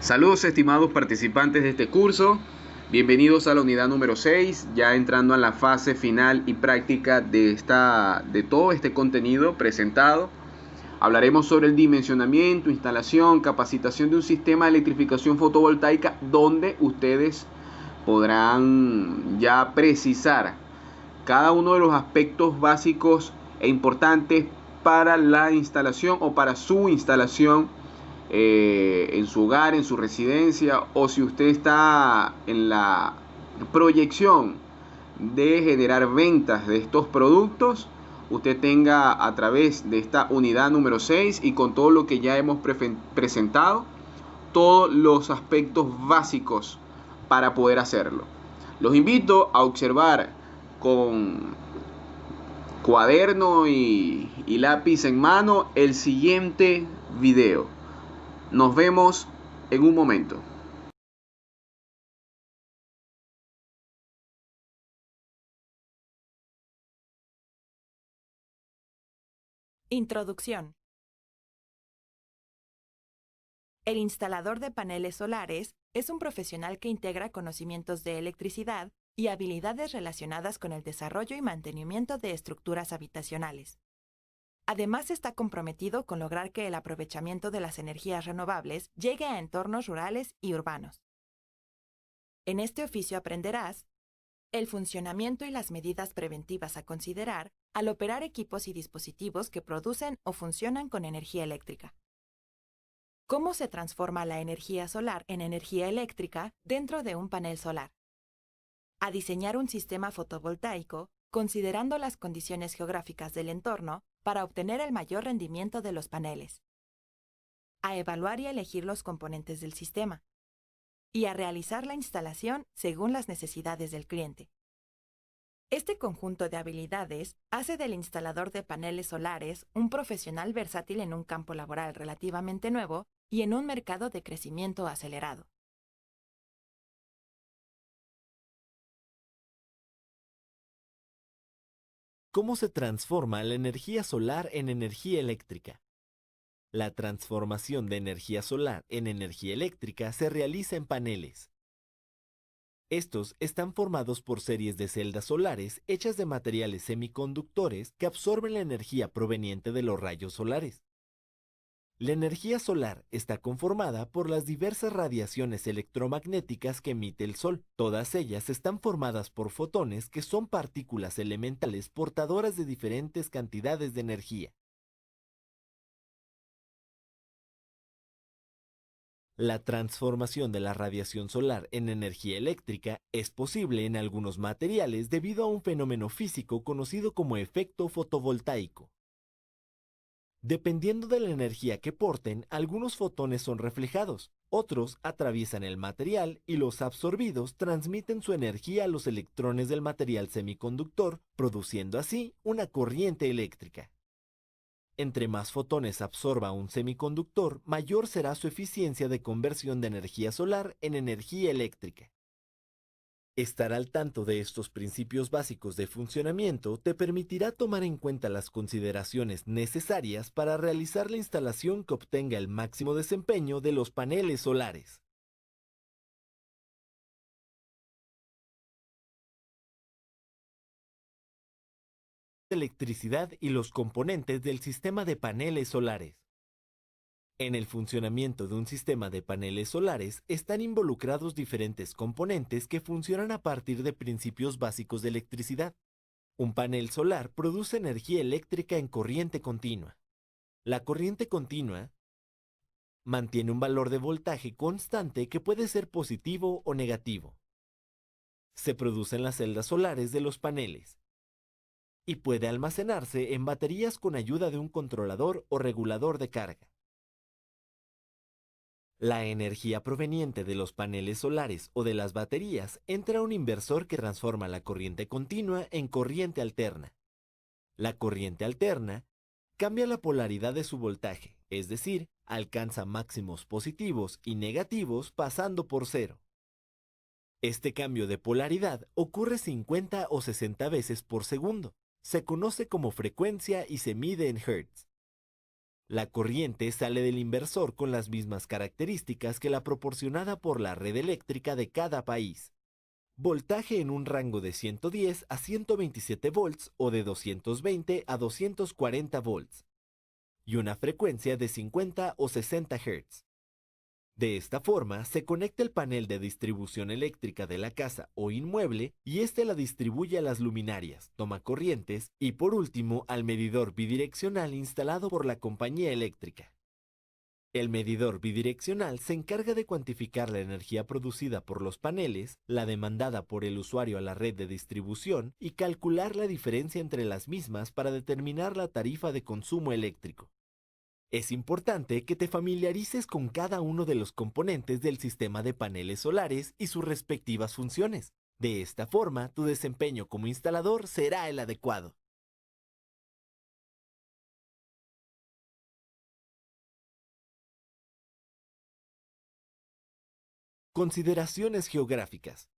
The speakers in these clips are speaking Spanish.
Saludos estimados participantes de este curso, bienvenidos a la unidad número 6, ya entrando a la fase final y práctica de todo este contenido presentado. Hablaremos sobre el dimensionamiento, instalación, capacitación de un sistema de electrificación fotovoltaica donde ustedes podrán ya precisar cada uno de los aspectos básicos e importantes para la instalación o para su instalación en su hogar, en su residencia, o si usted está en la proyección de generar ventas de estos productos, usted tenga a través de esta unidad número 6 y con todo lo que ya hemos presentado, todos los aspectos básicos para poder hacerlo. Los invito a observar con cuaderno y lápiz en mano el siguiente video. Nos vemos en un momento. Introducción. El instalador de paneles solares es un profesional que integra conocimientos de electricidad y habilidades relacionadas con el desarrollo y mantenimiento de estructuras habitacionales. Además, está comprometido con lograr que el aprovechamiento de las energías renovables llegue a entornos rurales y urbanos. En este oficio aprenderás el funcionamiento y las medidas preventivas a considerar al operar equipos y dispositivos que producen o funcionan con energía eléctrica. ¿Cómo se transforma la energía solar en energía eléctrica dentro de un panel solar? A diseñar un sistema fotovoltaico considerando las condiciones geográficas del entorno para obtener el mayor rendimiento de los paneles. A evaluar y elegir los componentes del sistema. Y a realizar la instalación según las necesidades del cliente. Este conjunto de habilidades hace del instalador de paneles solares un profesional versátil en un campo laboral relativamente nuevo y en un mercado de crecimiento acelerado. ¿Cómo se transforma la energía solar en energía eléctrica? La transformación de energía solar en energía eléctrica se realiza en paneles. Estos están formados por series de celdas solares hechas de materiales semiconductores que absorben la energía proveniente de los rayos solares. La energía solar está conformada por las diversas radiaciones electromagnéticas que emite el Sol. Todas ellas están formadas por fotones que son partículas elementales portadoras de diferentes cantidades de energía. La transformación de la radiación solar en energía eléctrica es posible en algunos materiales debido a un fenómeno físico conocido como efecto fotovoltaico. Dependiendo de la energía que porten, algunos fotones son reflejados, otros atraviesan el material y los absorbidos transmiten su energía a los electrones del material semiconductor, produciendo así una corriente eléctrica. Entre más fotones absorba un semiconductor, mayor será su eficiencia de conversión de energía solar en energía eléctrica. Estar al tanto de estos principios básicos de funcionamiento te permitirá tomar en cuenta las consideraciones necesarias para realizar la instalación que obtenga el máximo desempeño de los paneles solares. Electricidad y los componentes del sistema de paneles solares. En el funcionamiento de un sistema de paneles solares están involucrados diferentes componentes que funcionan a partir de principios básicos de electricidad. Un panel solar produce energía eléctrica en corriente continua. La corriente continua mantiene un valor de voltaje constante que puede ser positivo o negativo. Se produce en las celdas solares de los paneles y puede almacenarse en baterías con ayuda de un controlador o regulador de carga. La energía proveniente de los paneles solares o de las baterías entra a un inversor que transforma la corriente continua en corriente alterna. La corriente alterna cambia la polaridad de su voltaje, es decir, alcanza máximos positivos y negativos pasando por cero. Este cambio de polaridad ocurre 50 o 60 veces por segundo. Se conoce como frecuencia y se mide en hertz. La corriente sale del inversor con las mismas características que la proporcionada por la red eléctrica de cada país. Voltaje en un rango de 110 a 127 volts o de 220 a 240 volts. Y una frecuencia de 50 o 60 Hz. De esta forma, se conecta el panel de distribución eléctrica de la casa o inmueble y éste la distribuye a las luminarias, toma corrientes y por último al medidor bidireccional instalado por la compañía eléctrica. El medidor bidireccional se encarga de cuantificar la energía producida por los paneles, la demandada por el usuario a la red de distribución y calcular la diferencia entre las mismas para determinar la tarifa de consumo eléctrico. Es importante que te familiarices con cada uno de los componentes del sistema de paneles solares y sus respectivas funciones. De esta forma, tu desempeño como instalador será el adecuado. Consideraciones geográficas.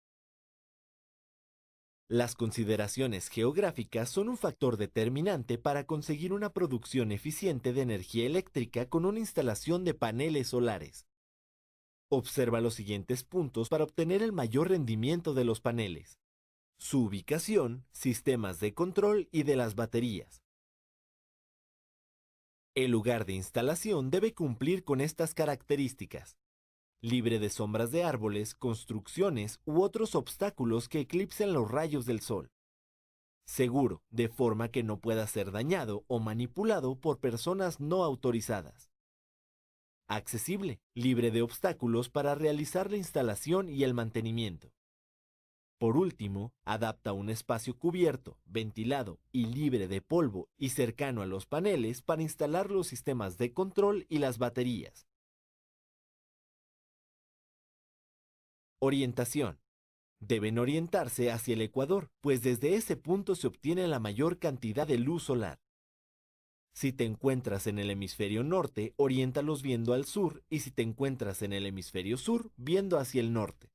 Las consideraciones geográficas son un factor determinante para conseguir una producción eficiente de energía eléctrica con una instalación de paneles solares. Observa los siguientes puntos para obtener el mayor rendimiento de los paneles: su ubicación, sistemas de control y de las baterías. El lugar de instalación debe cumplir con estas características: libre de sombras de árboles, construcciones u otros obstáculos que eclipsen los rayos del sol. Seguro, de forma que no pueda ser dañado o manipulado por personas no autorizadas. Accesible, libre de obstáculos para realizar la instalación y el mantenimiento. Por último, adapta un espacio cubierto, ventilado y libre de polvo y cercano a los paneles para instalar los sistemas de control y las baterías. Orientación. Deben orientarse hacia el ecuador, pues desde ese punto se obtiene la mayor cantidad de luz solar. Si te encuentras en el hemisferio norte, oriéntalos viendo al sur, y si te encuentras en el hemisferio sur, viendo hacia el norte.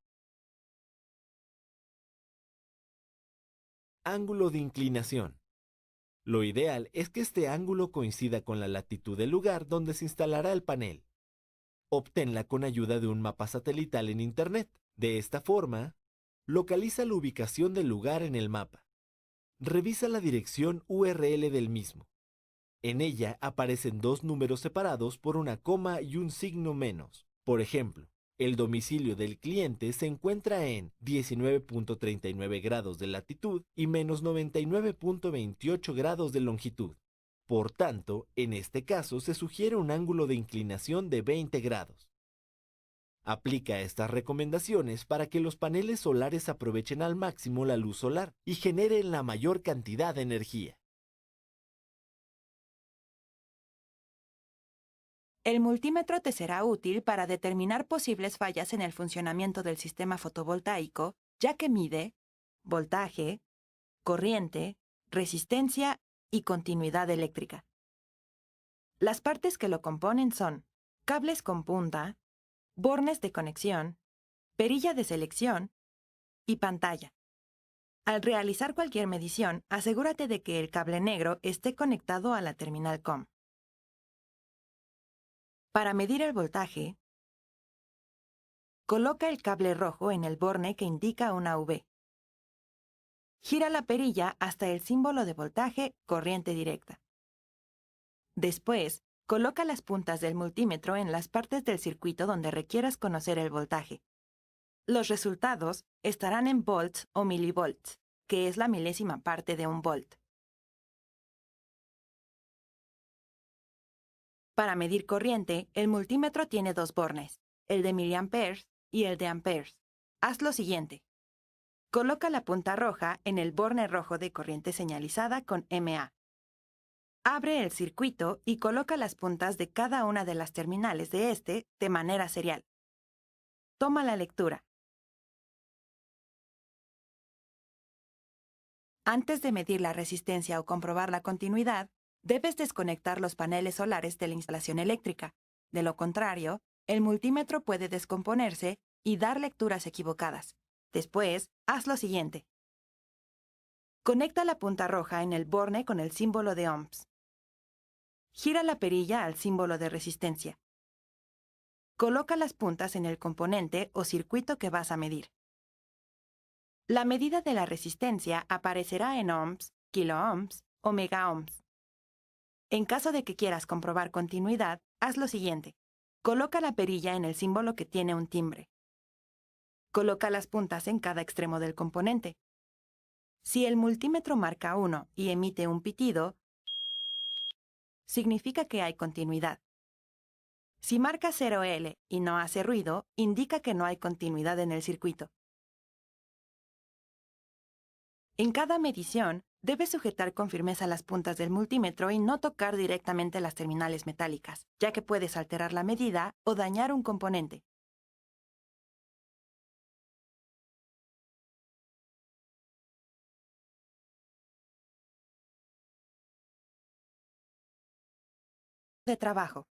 Ángulo de inclinación. Lo ideal es que este ángulo coincida con la latitud del lugar donde se instalará el panel. Obténla con ayuda de un mapa satelital en Internet. De esta forma, localiza la ubicación del lugar en el mapa. Revisa la dirección URL del mismo. En ella aparecen dos números separados por una coma y un signo menos. Por ejemplo, el domicilio del cliente se encuentra en 19.39 grados de latitud y menos 99.28 grados de longitud. Por tanto, en este caso se sugiere un ángulo de inclinación de 20 grados. Aplica estas recomendaciones para que los paneles solares aprovechen al máximo la luz solar y generen la mayor cantidad de energía. El multímetro te será útil para determinar posibles fallas en el funcionamiento del sistema fotovoltaico, ya que mide voltaje, corriente, resistencia y continuidad eléctrica. Las partes que lo componen son cables con punta, bornes de conexión, perilla de selección y pantalla. Al realizar cualquier medición, asegúrate de que el cable negro esté conectado a la terminal COM. Para medir el voltaje, coloca el cable rojo en el borne que indica una V. Gira la perilla hasta el símbolo de voltaje corriente directa. Después, coloca las puntas del multímetro en las partes del circuito donde requieras conocer el voltaje. Los resultados estarán en volts o milivolts, que es la milésima parte de un volt. Para medir corriente, el multímetro tiene dos bornes, el de miliamperes y el de amperes. Haz lo siguiente. Coloca la punta roja en el borne rojo de corriente señalizada con MA. Abre el circuito y coloca las puntas de cada una de las terminales de este de manera serial. Toma la lectura. Antes de medir la resistencia o comprobar la continuidad, debes desconectar los paneles solares de la instalación eléctrica. De lo contrario, el multímetro puede descomponerse y dar lecturas equivocadas. Después, haz lo siguiente. Conecta la punta roja en el borne con el símbolo de ohms. Gira la perilla al símbolo de resistencia. Coloca las puntas en el componente o circuito que vas a medir. La medida de la resistencia aparecerá en ohms, kiloohms o megaohms. En caso de que quieras comprobar continuidad, haz lo siguiente. Coloca la perilla en el símbolo que tiene un timbre. Coloca las puntas en cada extremo del componente. Si el multímetro marca 1 y emite un pitido, significa que hay continuidad. Si marca 0L y no hace ruido, indica que no hay continuidad en el circuito. En cada medición, debes sujetar con firmeza las puntas del multímetro y no tocar directamente las terminales metálicas, ya que puedes alterar la medida o dañar un componente. De trabajo.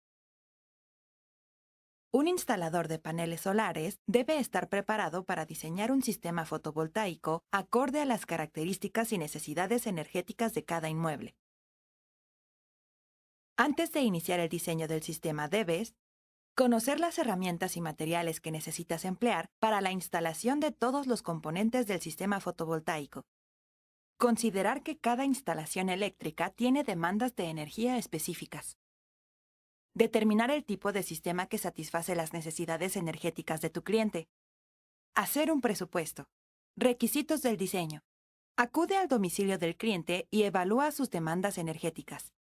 Un instalador de paneles solares debe estar preparado para diseñar un sistema fotovoltaico acorde a las características y necesidades energéticas de cada inmueble. Antes de iniciar el diseño del sistema debes conocer las herramientas y materiales que necesitas emplear para la instalación de todos los componentes del sistema fotovoltaico. Considerar que cada instalación eléctrica tiene demandas de energía específicas. Determinar el tipo de sistema que satisface las necesidades energéticas de tu cliente. Hacer un presupuesto. Requisitos del diseño. Acude al domicilio del cliente y evalúa sus demandas energéticas.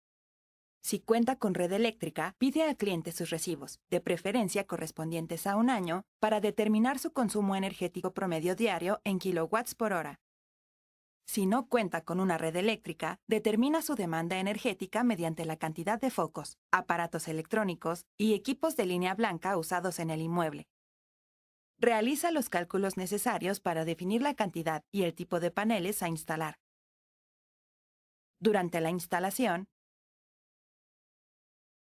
Si cuenta con red eléctrica, pide al cliente sus recibos, de preferencia correspondientes a un año, para determinar su consumo energético promedio diario en kilowatts por hora. Si no cuenta con una red eléctrica, determina su demanda energética mediante la cantidad de focos, aparatos electrónicos y equipos de línea blanca usados en el inmueble. Realiza los cálculos necesarios para definir la cantidad y el tipo de paneles a instalar. Durante la instalación,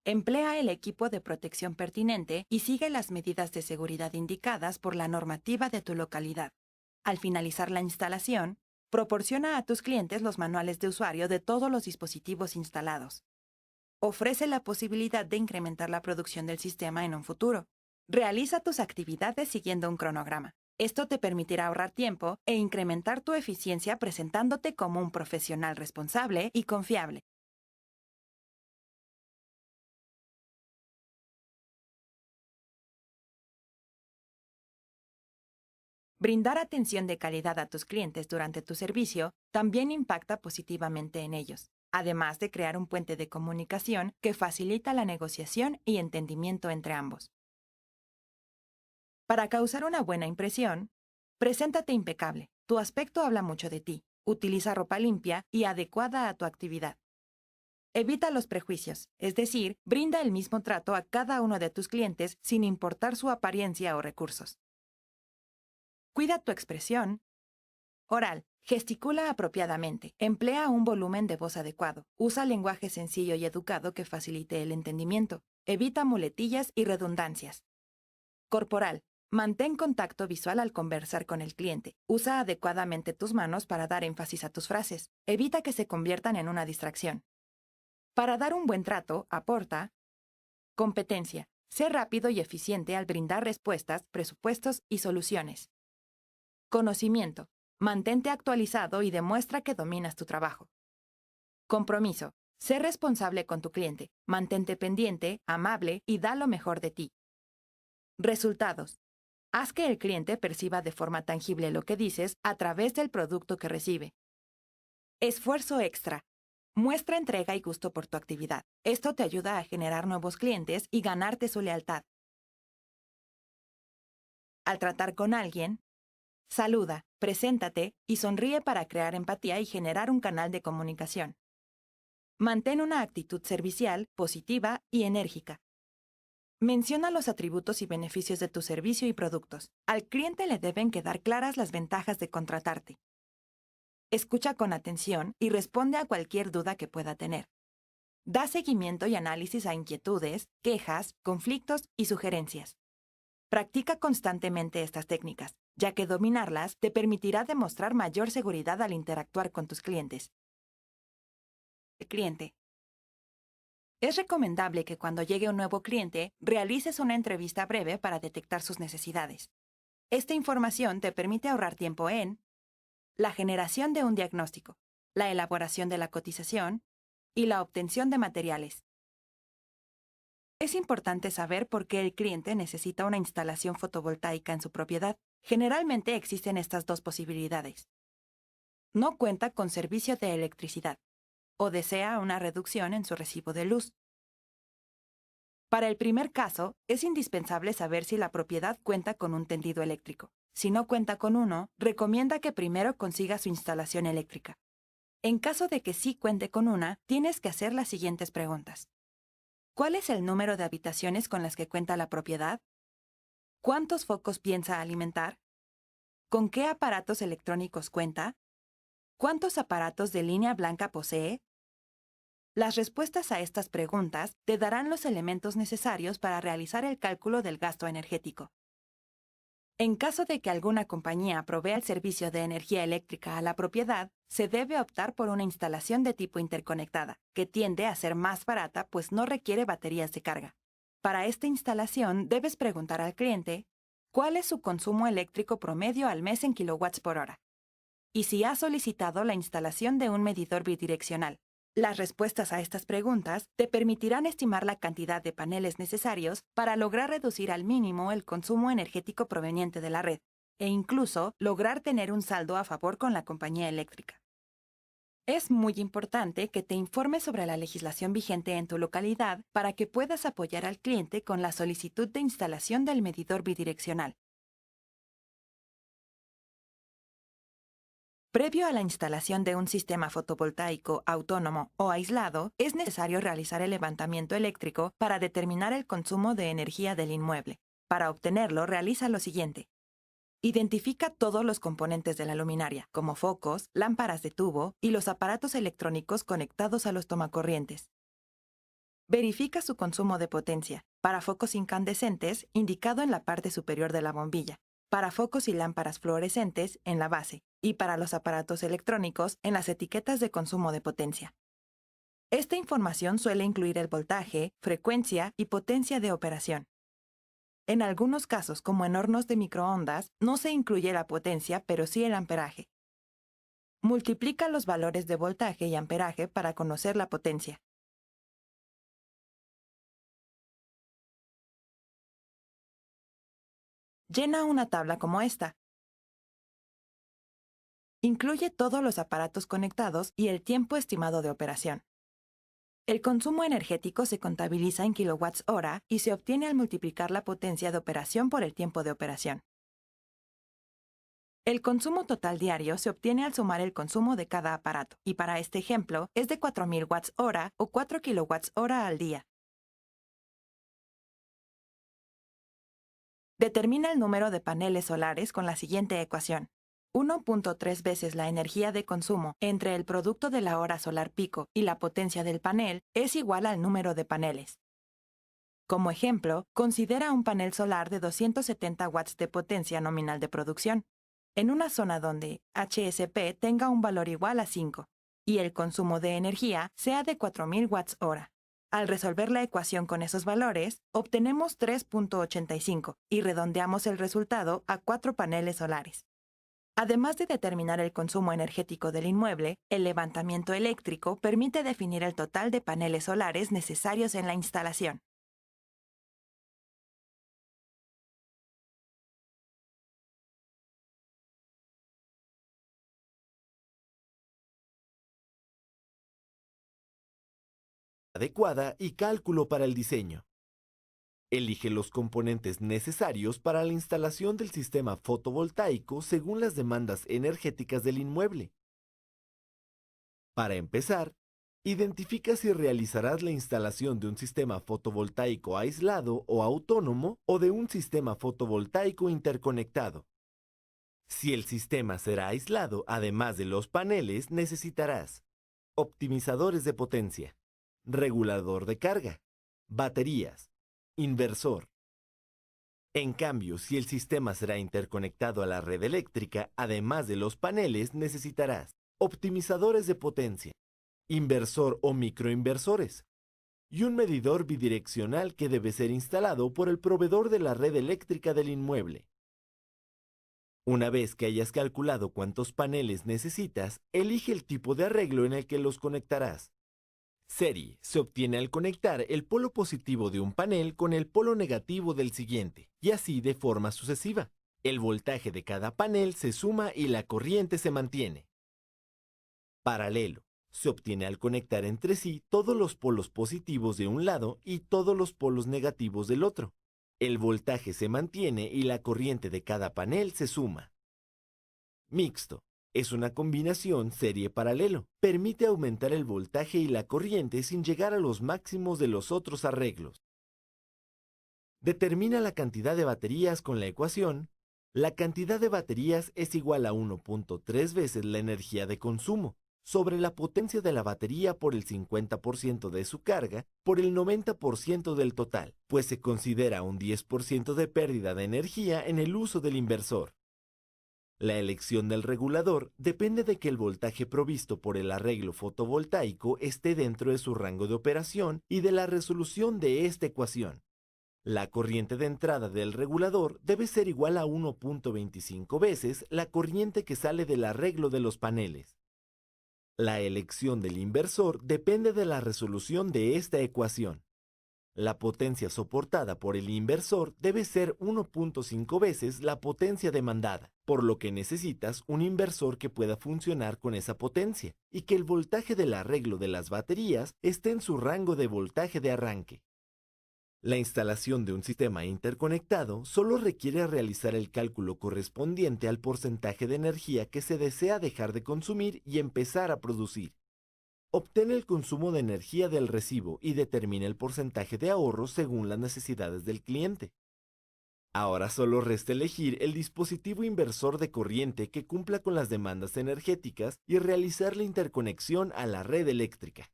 emplea el equipo de protección pertinente y sigue las medidas de seguridad indicadas por la normativa de tu localidad. Al finalizar la instalación, proporciona a tus clientes los manuales de usuario de todos los dispositivos instalados. Ofrece la posibilidad de incrementar la producción del sistema en un futuro. Realiza tus actividades siguiendo un cronograma. Esto te permitirá ahorrar tiempo e incrementar tu eficiencia presentándote como un profesional responsable y confiable. Brindar atención de calidad a tus clientes durante tu servicio también impacta positivamente en ellos, además de crear un puente de comunicación que facilita la negociación y entendimiento entre ambos. Para causar una buena impresión, preséntate impecable. Tu aspecto habla mucho de ti. Utiliza ropa limpia y adecuada a tu actividad. Evita los prejuicios, es decir, brinda el mismo trato a cada uno de tus clientes sin importar su apariencia o recursos. Cuida tu expresión oral. Gesticula apropiadamente. Emplea un volumen de voz adecuado. Usa lenguaje sencillo y educado que facilite el entendimiento. Evita muletillas y redundancias. Corporal. Mantén contacto visual al conversar con el cliente. Usa adecuadamente tus manos para dar énfasis a tus frases. Evita que se conviertan en una distracción. Para dar un buen trato, aporta competencia. Sé rápido y eficiente al brindar respuestas, presupuestos y soluciones. Conocimiento. Mantente actualizado y demuestra que dominas tu trabajo. Compromiso. Sé responsable con tu cliente. Mantente pendiente, amable y da lo mejor de ti. Resultados. Haz que el cliente perciba de forma tangible lo que dices a través del producto que recibe. Esfuerzo extra. Muestra entrega y gusto por tu actividad. Esto te ayuda a generar nuevos clientes y ganarte su lealtad. Al tratar con alguien, saluda, preséntate y sonríe para crear empatía y generar un canal de comunicación. Mantén una actitud servicial, positiva y enérgica. Menciona los atributos y beneficios de tu servicio y productos. Al cliente le deben quedar claras las ventajas de contratarte. Escucha con atención y responde a cualquier duda que pueda tener. Da seguimiento y análisis a inquietudes, quejas, conflictos y sugerencias. Practica constantemente estas técnicas, ya que dominarlas te permitirá demostrar mayor seguridad al interactuar con tus clientes. El cliente. Es recomendable que cuando llegue un nuevo cliente, realices una entrevista breve para detectar sus necesidades. Esta información te permite ahorrar tiempo en la generación de un diagnóstico, la elaboración de la cotización y la obtención de materiales. Es importante saber por qué el cliente necesita una instalación fotovoltaica en su propiedad. Generalmente existen estas dos posibilidades. No cuenta con servicio de electricidad o desea una reducción en su recibo de luz. Para el primer caso, es indispensable saber si la propiedad cuenta con un tendido eléctrico. Si no cuenta con uno, recomienda que primero consiga su instalación eléctrica. En caso de que sí cuente con una, tienes que hacer las siguientes preguntas. ¿Cuál es el número de habitaciones con las que cuenta la propiedad? ¿Cuántos focos piensa alimentar? ¿Con qué aparatos electrónicos cuenta? ¿Cuántos aparatos de línea blanca posee? Las respuestas a estas preguntas te darán los elementos necesarios para realizar el cálculo del gasto energético. En caso de que alguna compañía provea el servicio de energía eléctrica a la propiedad, se debe optar por una instalación de tipo interconectada, que tiende a ser más barata pues no requiere baterías de carga. Para esta instalación debes preguntar al cliente cuál es su consumo eléctrico promedio al mes en kilowatts por hora y si ha solicitado la instalación de un medidor bidireccional. Las respuestas a estas preguntas te permitirán estimar la cantidad de paneles necesarios para lograr reducir al mínimo el consumo energético proveniente de la red e incluso lograr tener un saldo a favor con la compañía eléctrica. Es muy importante que te informes sobre la legislación vigente en tu localidad para que puedas apoyar al cliente con la solicitud de instalación del medidor bidireccional. Previo a la instalación de un sistema fotovoltaico autónomo o aislado, es necesario realizar el levantamiento eléctrico para determinar el consumo de energía del inmueble. Para obtenerlo, realiza lo siguiente. Identifica todos los componentes de la luminaria, como focos, lámparas de tubo y los aparatos electrónicos conectados a los tomacorrientes. Verifica su consumo de potencia. Para focos incandescentes, indicado en la parte superior de la bombilla. Para focos y lámparas fluorescentes, en la base. Y para los aparatos electrónicos, en las etiquetas de consumo de potencia. Esta información suele incluir el voltaje, frecuencia y potencia de operación. En algunos casos, como en hornos de microondas, no se incluye la potencia, pero sí el amperaje. Multiplica los valores de voltaje y amperaje para conocer la potencia. Llena una tabla como esta. Incluye todos los aparatos conectados y el tiempo estimado de operación. El consumo energético se contabiliza en kilowatts hora y se obtiene al multiplicar la potencia de operación por el tiempo de operación. El consumo total diario se obtiene al sumar el consumo de cada aparato, y para este ejemplo es de 4.000 watts hora o 4 kilowatts hora al día. Determina el número de paneles solares con la siguiente ecuación. 1.3 veces la energía de consumo entre el producto de la hora solar pico y la potencia del panel es igual al número de paneles. Como ejemplo, considera un panel solar de 270 watts de potencia nominal de producción, en una zona donde HSP tenga un valor igual a 5 y el consumo de energía sea de 4.000 watts hora. Al resolver la ecuación con esos valores, obtenemos 3.85 y redondeamos el resultado a 4 paneles solares. Además de determinar el consumo energético del inmueble, el levantamiento eléctrico permite definir el total de paneles solares necesarios en la instalación. Adecuada y cálculo para el diseño. Elige los componentes necesarios para la instalación del sistema fotovoltaico según las demandas energéticas del inmueble. Para empezar, identifica si realizarás la instalación de un sistema fotovoltaico aislado o autónomo o de un sistema fotovoltaico interconectado. Si el sistema será aislado, además de los paneles, necesitarás optimizadores de potencia, regulador de carga, baterías, inversor. En cambio, si el sistema será interconectado a la red eléctrica, además de los paneles, necesitarás optimizadores de potencia, inversor o microinversores, y un medidor bidireccional que debe ser instalado por el proveedor de la red eléctrica del inmueble. Una vez que hayas calculado cuántos paneles necesitas, elige el tipo de arreglo en el que los conectarás. Serie se obtiene al conectar el polo positivo de un panel con el polo negativo del siguiente, y así de forma sucesiva. El voltaje de cada panel se suma y la corriente se mantiene. Paralelo se obtiene al conectar entre sí todos los polos positivos de un lado y todos los polos negativos del otro. El voltaje se mantiene y la corriente de cada panel se suma. Mixto es una combinación serie-paralelo. Permite aumentar el voltaje y la corriente sin llegar a los máximos de los otros arreglos. Determina la cantidad de baterías con la ecuación. La cantidad de baterías es igual a 1.3 veces la energía de consumo sobre la potencia de la batería por el 50% de su carga por el 90% del total, pues se considera un 10% de pérdida de energía en el uso del inversor. La elección del regulador depende de que el voltaje provisto por el arreglo fotovoltaico esté dentro de su rango de operación y de la resolución de esta ecuación. La corriente de entrada del regulador debe ser igual a 1.25 veces la corriente que sale del arreglo de los paneles. La elección del inversor depende de la resolución de esta ecuación. La potencia soportada por el inversor debe ser 1.5 veces la potencia demandada, por lo que necesitas un inversor que pueda funcionar con esa potencia y que el voltaje del arreglo de las baterías esté en su rango de voltaje de arranque. La instalación de un sistema interconectado solo requiere realizar el cálculo correspondiente al porcentaje de energía que se desea dejar de consumir y empezar a producir. Obtén el consumo de energía del recibo y determina el porcentaje de ahorro según las necesidades del cliente. Ahora solo resta elegir el dispositivo inversor de corriente que cumpla con las demandas energéticas y realizar la interconexión a la red eléctrica.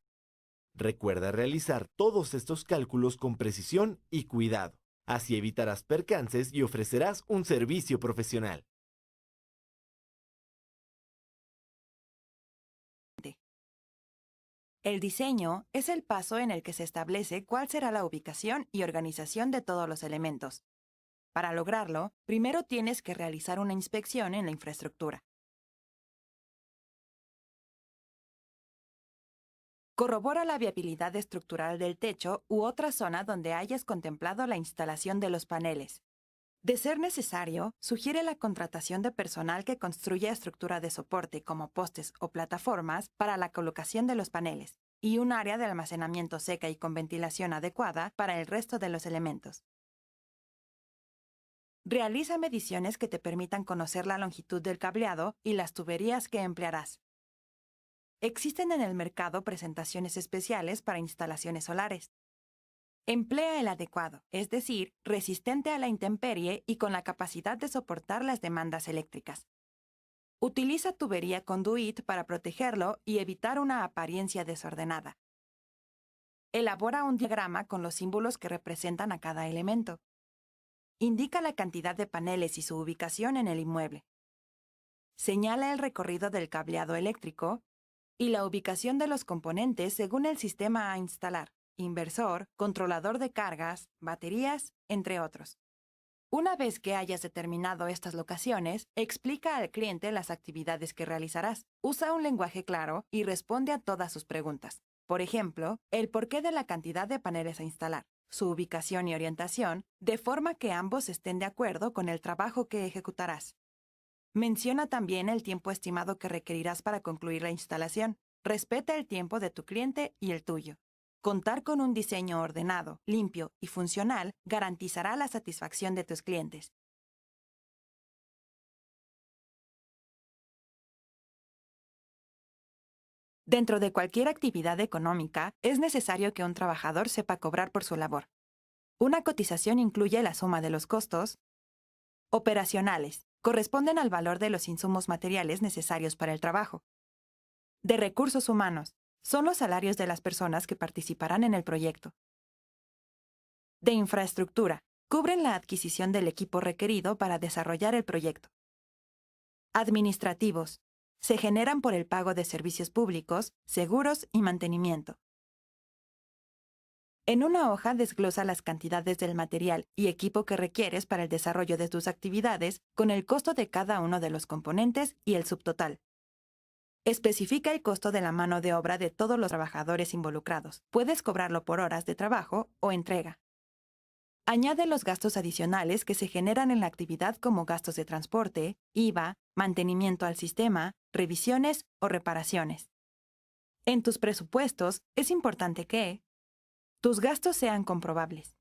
Recuerda realizar todos estos cálculos con precisión y cuidado. Así evitarás percances y ofrecerás un servicio profesional. El diseño es el paso en el que se establece cuál será la ubicación y organización de todos los elementos. Para lograrlo, primero tienes que realizar una inspección en la infraestructura. Corrobora la viabilidad estructural del techo u otra zona donde hayas contemplado la instalación de los paneles. De ser necesario, sugiere la contratación de personal que construya estructura de soporte como postes o plataformas para la colocación de los paneles y un área de almacenamiento seca y con ventilación adecuada para el resto de los elementos. Realiza mediciones que te permitan conocer la longitud del cableado y las tuberías que emplearás. Existen en el mercado presentaciones especiales para instalaciones solares. Emplea el adecuado, es decir, resistente a la intemperie y con la capacidad de soportar las demandas eléctricas. Utiliza tubería conduit para protegerlo y evitar una apariencia desordenada. Elabora un diagrama con los símbolos que representan a cada elemento. Indica la cantidad de paneles y su ubicación en el inmueble. Señala el recorrido del cableado eléctrico y la ubicación de los componentes según el sistema a instalar, inversor, controlador de cargas, baterías, entre otros. Una vez que hayas determinado estas locaciones, explica al cliente las actividades que realizarás. Usa un lenguaje claro y responde a todas sus preguntas. Por ejemplo, el porqué de la cantidad de paneles a instalar, su ubicación y orientación, de forma que ambos estén de acuerdo con el trabajo que ejecutarás. Menciona también el tiempo estimado que requerirás para concluir la instalación. Respeta el tiempo de tu cliente y el tuyo. Contar con un diseño ordenado, limpio y funcional garantizará la satisfacción de tus clientes. Dentro de cualquier actividad económica, es necesario que un trabajador sepa cobrar por su labor. Una cotización incluye la suma de los costos operacionales, corresponden al valor de los insumos materiales necesarios para el trabajo. De recursos humanos, son los salarios de las personas que participarán en el proyecto. De infraestructura, cubren la adquisición del equipo requerido para desarrollar el proyecto. Administrativos, se generan por el pago de servicios públicos, seguros y mantenimiento. En una hoja desglosa las cantidades del material y equipo que requieres para el desarrollo de tus actividades con el costo de cada uno de los componentes y el subtotal. Especifica el costo de la mano de obra de todos los trabajadores involucrados. Puedes cobrarlo por horas de trabajo o entrega. Añade los gastos adicionales que se generan en la actividad como gastos de transporte, IVA, mantenimiento al sistema, revisiones o reparaciones. En tus presupuestos es importante que tus gastos sean comprobables.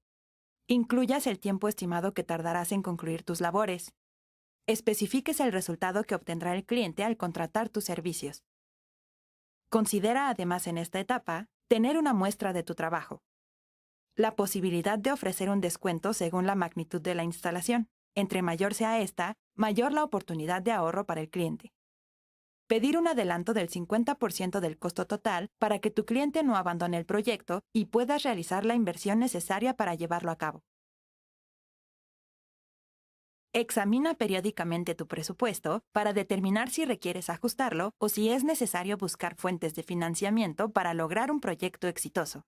Incluyas el tiempo estimado que tardarás en concluir tus labores. Especifiques el resultado que obtendrá el cliente al contratar tus servicios. Considera además en esta etapa tener una muestra de tu trabajo. La posibilidad de ofrecer un descuento según la magnitud de la instalación. Entre mayor sea esta, mayor la oportunidad de ahorro para el cliente. Pedir un adelanto del 50% del costo total para que tu cliente no abandone el proyecto y puedas realizar la inversión necesaria para llevarlo a cabo. Examina periódicamente tu presupuesto para determinar si requieres ajustarlo o si es necesario buscar fuentes de financiamiento para lograr un proyecto exitoso.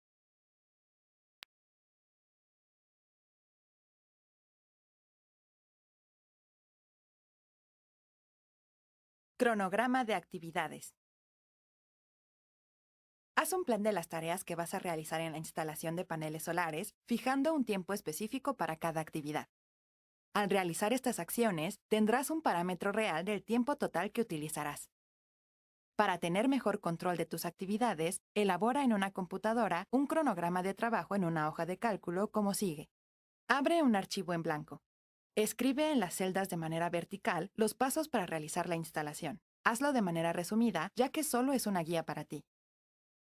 Cronograma de actividades. Haz un plan de las tareas que vas a realizar en la instalación de paneles solares, fijando un tiempo específico para cada actividad. Al realizar estas acciones, tendrás un parámetro real del tiempo total que utilizarás. Para tener mejor control de tus actividades, elabora en una computadora un cronograma de trabajo en una hoja de cálculo como sigue. Abre un archivo en blanco. Escribe en las celdas de manera vertical los pasos para realizar la instalación. Hazlo de manera resumida, ya que solo es una guía para ti.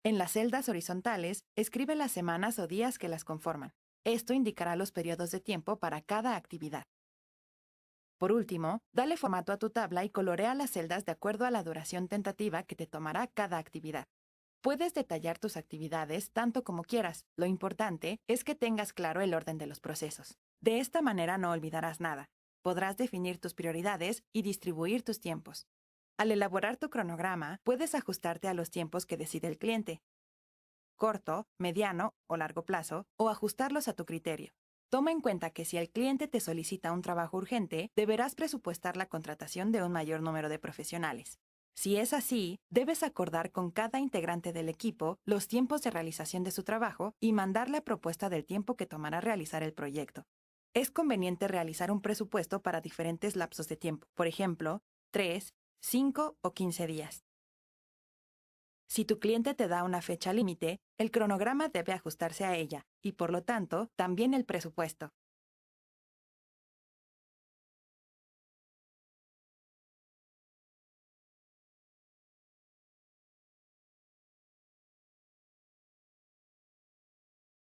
En las celdas horizontales, escribe las semanas o días que las conforman. Esto indicará los periodos de tiempo para cada actividad. Por último, dale formato a tu tabla y colorea las celdas de acuerdo a la duración tentativa que te tomará cada actividad. Puedes detallar tus actividades tanto como quieras. Lo importante es que tengas claro el orden de los procesos. De esta manera no olvidarás nada. Podrás definir tus prioridades y distribuir tus tiempos. Al elaborar tu cronograma, puedes ajustarte a los tiempos que decide el cliente, corto, mediano o largo plazo, o ajustarlos a tu criterio. Toma en cuenta que si el cliente te solicita un trabajo urgente, deberás presupuestar la contratación de un mayor número de profesionales. Si es así, debes acordar con cada integrante del equipo los tiempos de realización de su trabajo y mandarle propuesta del tiempo que tomará realizar el proyecto. Es conveniente realizar un presupuesto para diferentes lapsos de tiempo, por ejemplo, 3, 5 o 15 días. Si tu cliente te da una fecha límite, el cronograma debe ajustarse a ella y, por lo tanto, también el presupuesto.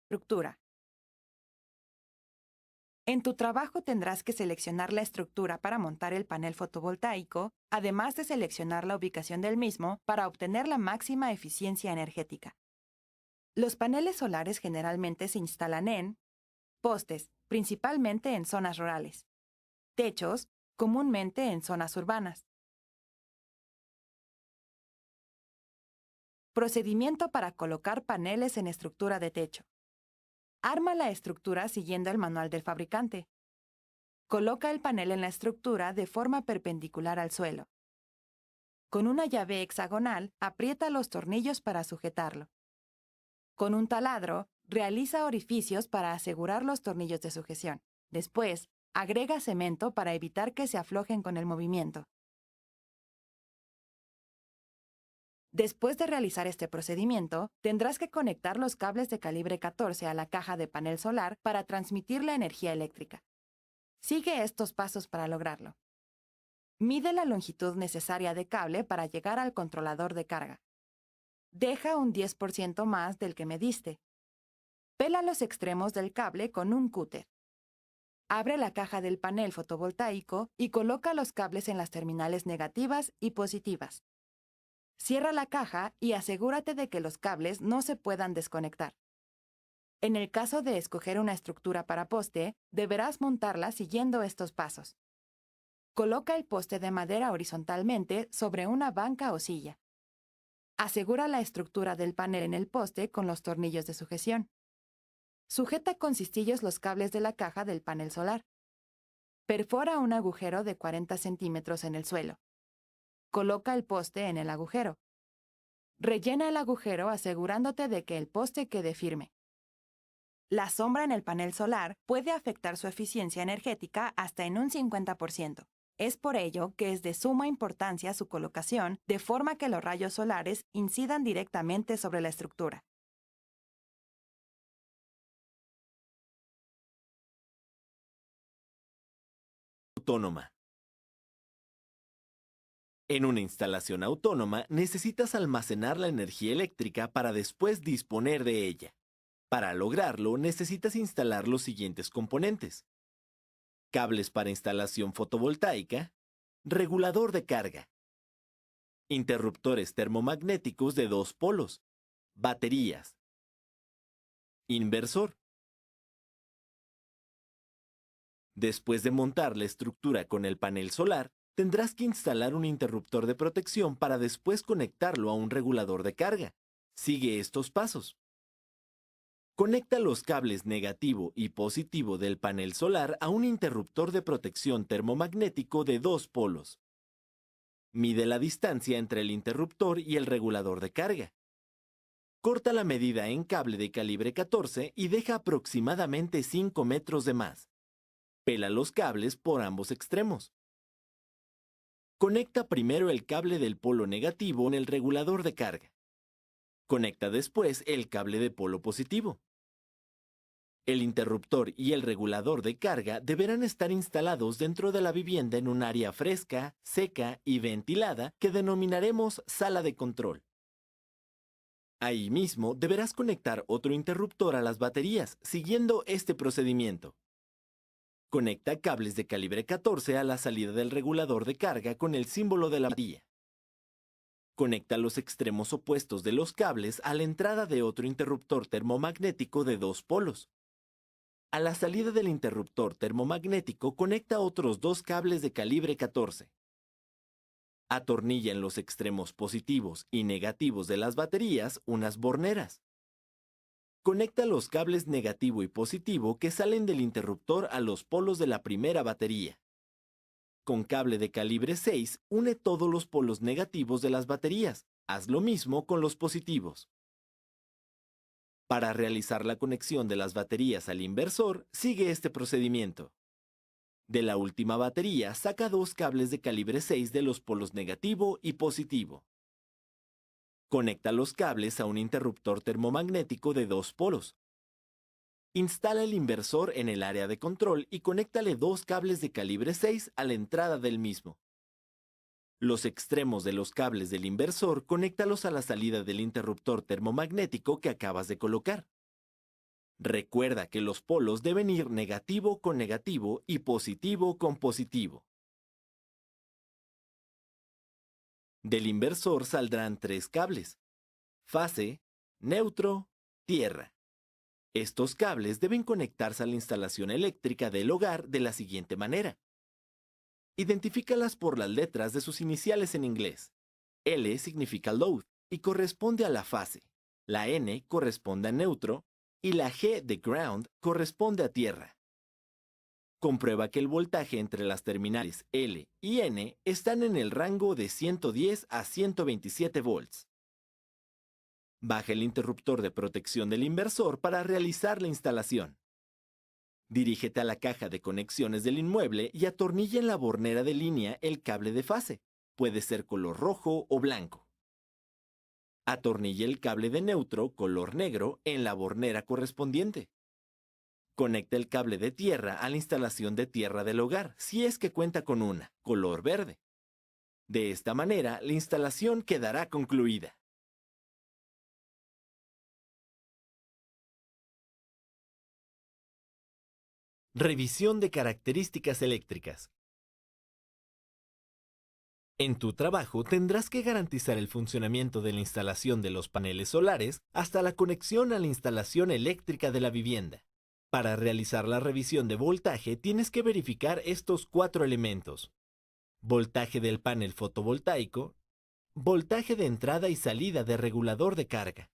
Estructura. En tu trabajo tendrás que seleccionar la estructura para montar el panel fotovoltaico, además de seleccionar la ubicación del mismo para obtener la máxima eficiencia energética. Los paneles solares generalmente se instalan en postes, principalmente en zonas rurales, techos, comúnmente en zonas urbanas. Procedimiento para colocar paneles en estructura de techo. Arma la estructura siguiendo el manual del fabricante. Coloca el panel en la estructura de forma perpendicular al suelo. Con una llave hexagonal, aprieta los tornillos para sujetarlo. Con un taladro, realiza orificios para asegurar los tornillos de sujeción. Después, agrega cemento para evitar que se aflojen con el movimiento. Después de realizar este procedimiento, tendrás que conectar los cables de calibre 14 a la caja de panel solar para transmitir la energía eléctrica. Sigue estos pasos para lograrlo. Mide la longitud necesaria de cable para llegar al controlador de carga. Deja un 10% más del que mediste. Pela los extremos del cable con un cúter. Abre la caja del panel fotovoltaico y coloca los cables en las terminales negativas y positivas. Cierra la caja y asegúrate de que los cables no se puedan desconectar. En el caso de escoger una estructura para poste, deberás montarla siguiendo estos pasos. Coloca el poste de madera horizontalmente sobre una banca o silla. Asegura la estructura del panel en el poste con los tornillos de sujeción. Sujeta con cistillos los cables de la caja del panel solar. Perfora un agujero de 40 centímetros en el suelo. Coloca el poste en el agujero. Rellena el agujero asegurándote de que el poste quede firme. La sombra en el panel solar puede afectar su eficiencia energética hasta en un 50%. Es por ello que es de suma importancia su colocación de forma que los rayos solares incidan directamente sobre la estructura. Autónoma. En una instalación autónoma necesitas almacenar la energía eléctrica para después disponer de ella. Para lograrlo necesitas instalar los siguientes componentes: cables para instalación fotovoltaica, regulador de carga, interruptores termomagnéticos de 2 polos, baterías, inversor. Después de montar la estructura con el panel solar, tendrás que instalar un interruptor de protección para después conectarlo a un regulador de carga. Sigue estos pasos. Conecta los cables negativo y positivo del panel solar a un interruptor de protección termomagnético de 2 polos. Mide la distancia entre el interruptor y el regulador de carga. Corta la medida en cable de calibre 14 y deja aproximadamente 5 metros de más. Pela los cables por ambos extremos. Conecta primero el cable del polo negativo en el regulador de carga. Conecta después el cable de polo positivo. El interruptor y el regulador de carga deberán estar instalados dentro de la vivienda en un área fresca, seca y ventilada que denominaremos sala de control. Ahí mismo deberás conectar otro interruptor a las baterías, siguiendo este procedimiento. Conecta cables de calibre 14 a la salida del regulador de carga con el símbolo de la batería. Conecta los extremos opuestos de los cables a la entrada de otro interruptor termomagnético de 2 polos. A la salida del interruptor termomagnético conecta otros 2 cables de calibre 14. Atornilla en los extremos positivos y negativos de las baterías unas borneras. Conecta los cables negativo y positivo que salen del interruptor a los polos de la primera batería. Con cable de calibre 6, une todos los polos negativos de las baterías. Haz lo mismo con los positivos. Para realizar la conexión de las baterías al inversor, sigue este procedimiento. De la última batería, saca 2 cables de calibre 6 de los polos negativo y positivo. Conecta los cables a un interruptor termomagnético de 2 polos. Instala el inversor en el área de control y conéctale 2 cables de calibre 6 a la entrada del mismo. Los extremos de los cables del inversor conéctalos a la salida del interruptor termomagnético que acabas de colocar. Recuerda que los polos deben ir negativo con negativo y positivo con positivo. Del inversor saldrán 3 cables: fase, neutro, tierra. Estos cables deben conectarse a la instalación eléctrica del hogar de la siguiente manera. Identifícalas por las letras de sus iniciales en inglés. L significa load y corresponde a la fase. La N corresponde a neutro y la G de ground corresponde a tierra. Comprueba que el voltaje entre las terminales L y N están en el rango de 110 a 127 volts. Baja el interruptor de protección del inversor para realizar la instalación. Dirígete a la caja de conexiones del inmueble y atornilla en la bornera de línea el cable de fase. Puede ser color rojo o blanco. Atornilla el cable de neutro, color negro, en la bornera correspondiente. Conecta el cable de tierra a la instalación de tierra del hogar, si es que cuenta con una, color verde. De esta manera, la instalación quedará concluida. Revisión de características eléctricas. En tu trabajo tendrás que garantizar el funcionamiento de la instalación de los paneles solares hasta la conexión a la instalación eléctrica de la vivienda. Para realizar la revisión de voltaje tienes que verificar estos 4 elementos: voltaje del panel fotovoltaico, voltaje de entrada y salida de regulador de carga,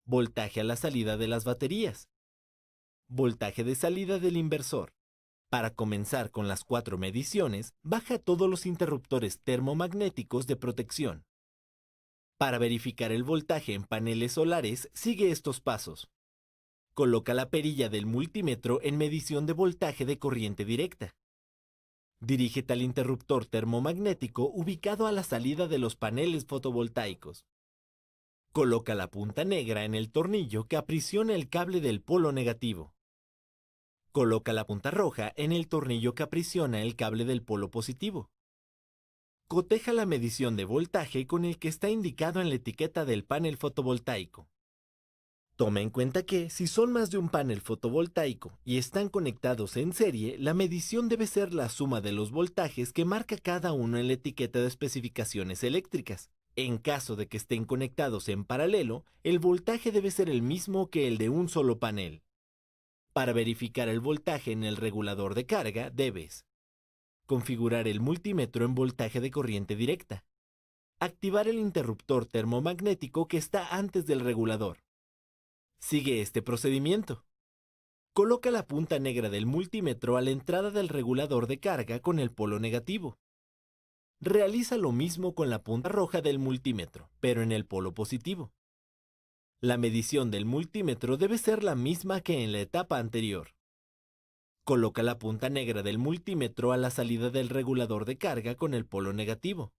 voltaje a la salida de las baterías, Voltaje de salida del inversor. Para comenzar con las 4 mediciones, baja todos los interruptores termomagnéticos de protección. Para verificar el voltaje en paneles solares, sigue estos pasos. Coloca la perilla del multímetro en medición de voltaje de corriente directa. Dirígete al interruptor termomagnético ubicado a la salida de los paneles fotovoltaicos. Coloca la punta negra en el tornillo que aprisiona el cable del polo negativo. Coloca la punta roja en el tornillo que aprisiona el cable del polo positivo. Coteja la medición de voltaje con el que está indicado en la etiqueta del panel fotovoltaico. Toma en cuenta que, si son más de un panel fotovoltaico y están conectados en serie, la medición debe ser la suma de los voltajes que marca cada uno en la etiqueta de especificaciones eléctricas. En caso de que estén conectados en paralelo, el voltaje debe ser el mismo que el de un solo panel. Para verificar el voltaje en el regulador de carga, debes configurar el multímetro en voltaje de corriente directa, activar el interruptor termomagnético que está antes del regulador. Sigue este procedimiento. Coloca la punta negra del multímetro a la entrada del regulador de carga con el polo negativo. Realiza lo mismo con la punta roja del multímetro, pero en el polo positivo. La medición del multímetro debe ser la misma que en la etapa anterior. Coloca la punta negra del multímetro a la salida del regulador de carga con el polo negativo.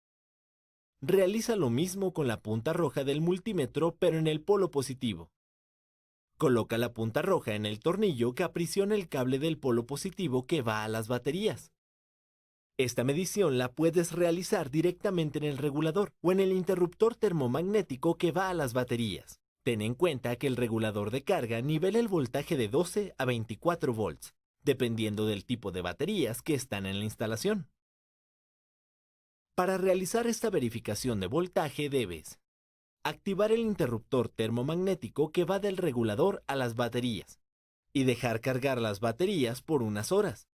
Realiza lo mismo con la punta roja del multímetro, pero en el polo positivo. Coloca la punta roja en el tornillo que aprisiona el cable del polo positivo que va a las baterías. Esta medición la puedes realizar directamente en el regulador o en el interruptor termomagnético que va a las baterías. Ten en cuenta que el regulador de carga nivela el voltaje de 12 a 24 volts, dependiendo del tipo de baterías que están en la instalación. Para realizar esta verificación de voltaje debes activar el interruptor termomagnético que va del regulador a las baterías y dejar cargar las baterías por unas horas.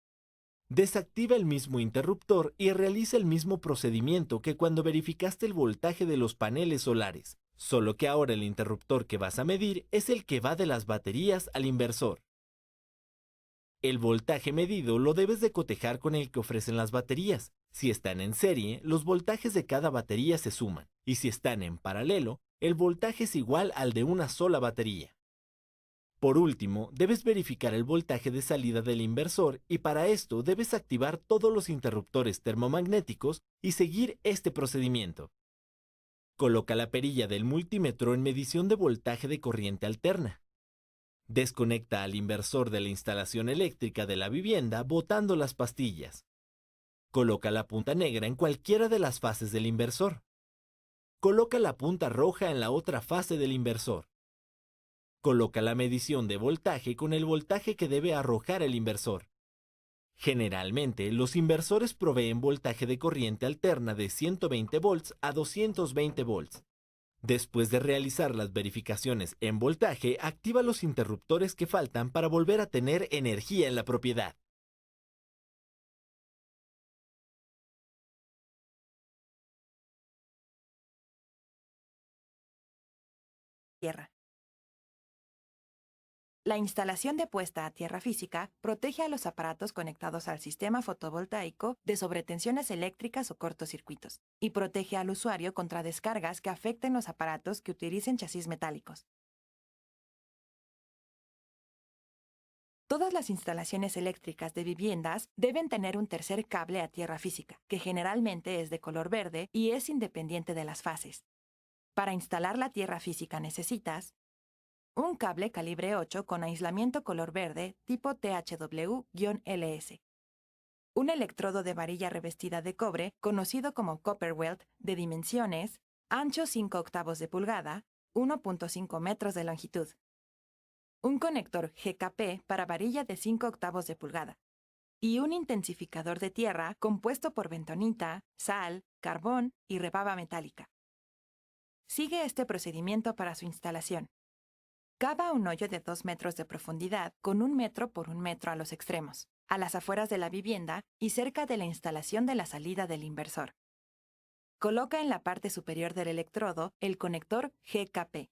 Desactiva el mismo interruptor y realiza el mismo procedimiento que cuando verificaste el voltaje de los paneles solares, solo que ahora el interruptor que vas a medir es el que va de las baterías al inversor. El voltaje medido lo debes de cotejar con el que ofrecen las baterías. Si están en serie, los voltajes de cada batería se suman, y si están en paralelo, el voltaje es igual al de una sola batería. Por último, debes verificar el voltaje de salida del inversor y para esto debes activar todos los interruptores termomagnéticos y seguir este procedimiento. Coloca la perilla del multímetro en medición de voltaje de corriente alterna. Desconecta al inversor de la instalación eléctrica de la vivienda botando las pastillas. Coloca la punta negra en cualquiera de las fases del inversor. Coloca la punta roja en la otra fase del inversor. Coloca la medición de voltaje con el voltaje que debe arrojar el inversor. Generalmente, los inversores proveen voltaje de corriente alterna de 120 volts a 220 volts. Después de realizar las verificaciones en voltaje, activa los interruptores que faltan para volver a tener energía en la propiedad. Tierra. La instalación de puesta a tierra física protege a los aparatos conectados al sistema fotovoltaico de sobretensiones eléctricas o cortocircuitos y protege al usuario contra descargas que afecten los aparatos que utilicen chasis metálicos. Todas las instalaciones eléctricas de viviendas deben tener un tercer cable a tierra física, que generalmente es de color verde y es independiente de las fases. Para instalar la tierra física necesitas un cable calibre 8 con aislamiento color verde tipo THW-LS. Un electrodo de varilla revestida de cobre, conocido como copper weld, de dimensiones ancho 5 octavos de pulgada, 1.5 metros de longitud. Un conector GKP para varilla de 5 octavos de pulgada. Y un intensificador de tierra compuesto por bentonita, sal, carbón y rebaba metálica. Sigue este procedimiento para su instalación. Cava un hoyo de 2 metros de profundidad con 1 metro por 1 metro a los extremos, a las afueras de la vivienda y cerca de la instalación de la salida del inversor. Coloca en la parte superior del electrodo el conector GKP.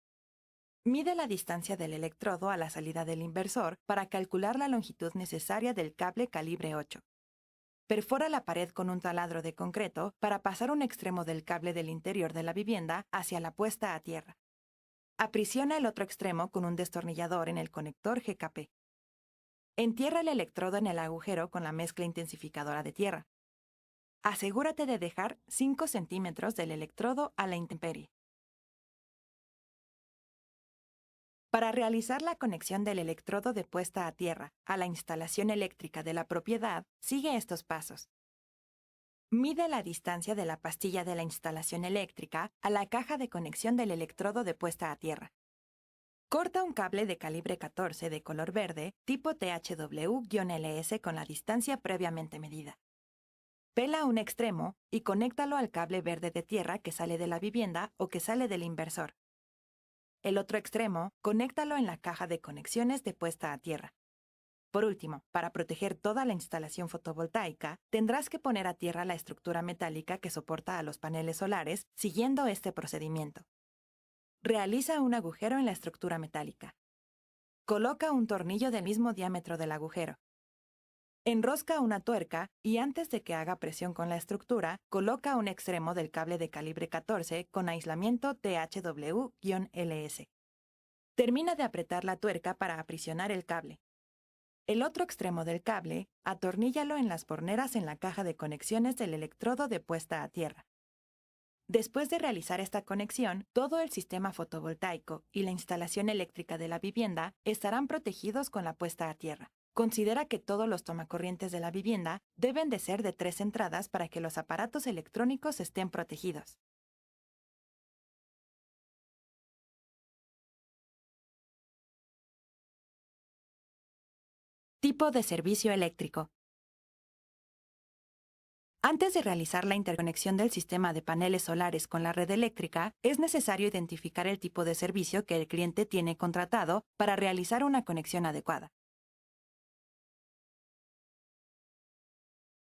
Mide la distancia del electrodo a la salida del inversor para calcular la longitud necesaria del cable calibre 8. Perfora la pared con un taladro de concreto para pasar un extremo del cable del interior de la vivienda hacia la puesta a tierra. Aprisiona el otro extremo con un destornillador en el conector GKP. Entierra el electrodo en el agujero con la mezcla intensificadora de tierra. Asegúrate de dejar 5 centímetros del electrodo a la intemperie. Para realizar la conexión del electrodo de puesta a tierra a la instalación eléctrica de la propiedad, sigue estos pasos. Mide la distancia de la pastilla de la instalación eléctrica a la caja de conexión del electrodo de puesta a tierra. Corta un cable de calibre 14 de color verde tipo THW-LS con la distancia previamente medida. Pela un extremo y conéctalo al cable verde de tierra que sale de la vivienda o que sale del inversor. El otro extremo, conéctalo en la caja de conexiones de puesta a tierra. Por último, para proteger toda la instalación fotovoltaica, tendrás que poner a tierra la estructura metálica que soporta a los paneles solares siguiendo este procedimiento. Realiza un agujero en la estructura metálica. Coloca un tornillo del mismo diámetro del agujero. Enrosca una tuerca y antes de que haga presión con la estructura, coloca un extremo del cable de calibre 14 con aislamiento THW-LS. Termina de apretar la tuerca para aprisionar el cable. El otro extremo del cable, atorníllalo en las borneras en la caja de conexiones del electrodo de puesta a tierra. Después de realizar esta conexión, todo el sistema fotovoltaico y la instalación eléctrica de la vivienda estarán protegidos con la puesta a tierra. Considera que todos los tomacorrientes de la vivienda deben de ser de 3 entradas para que los aparatos electrónicos estén protegidos. Tipo de servicio eléctrico. Antes de realizar la interconexión del sistema de paneles solares con la red eléctrica, es necesario identificar el tipo de servicio que el cliente tiene contratado para realizar una conexión adecuada.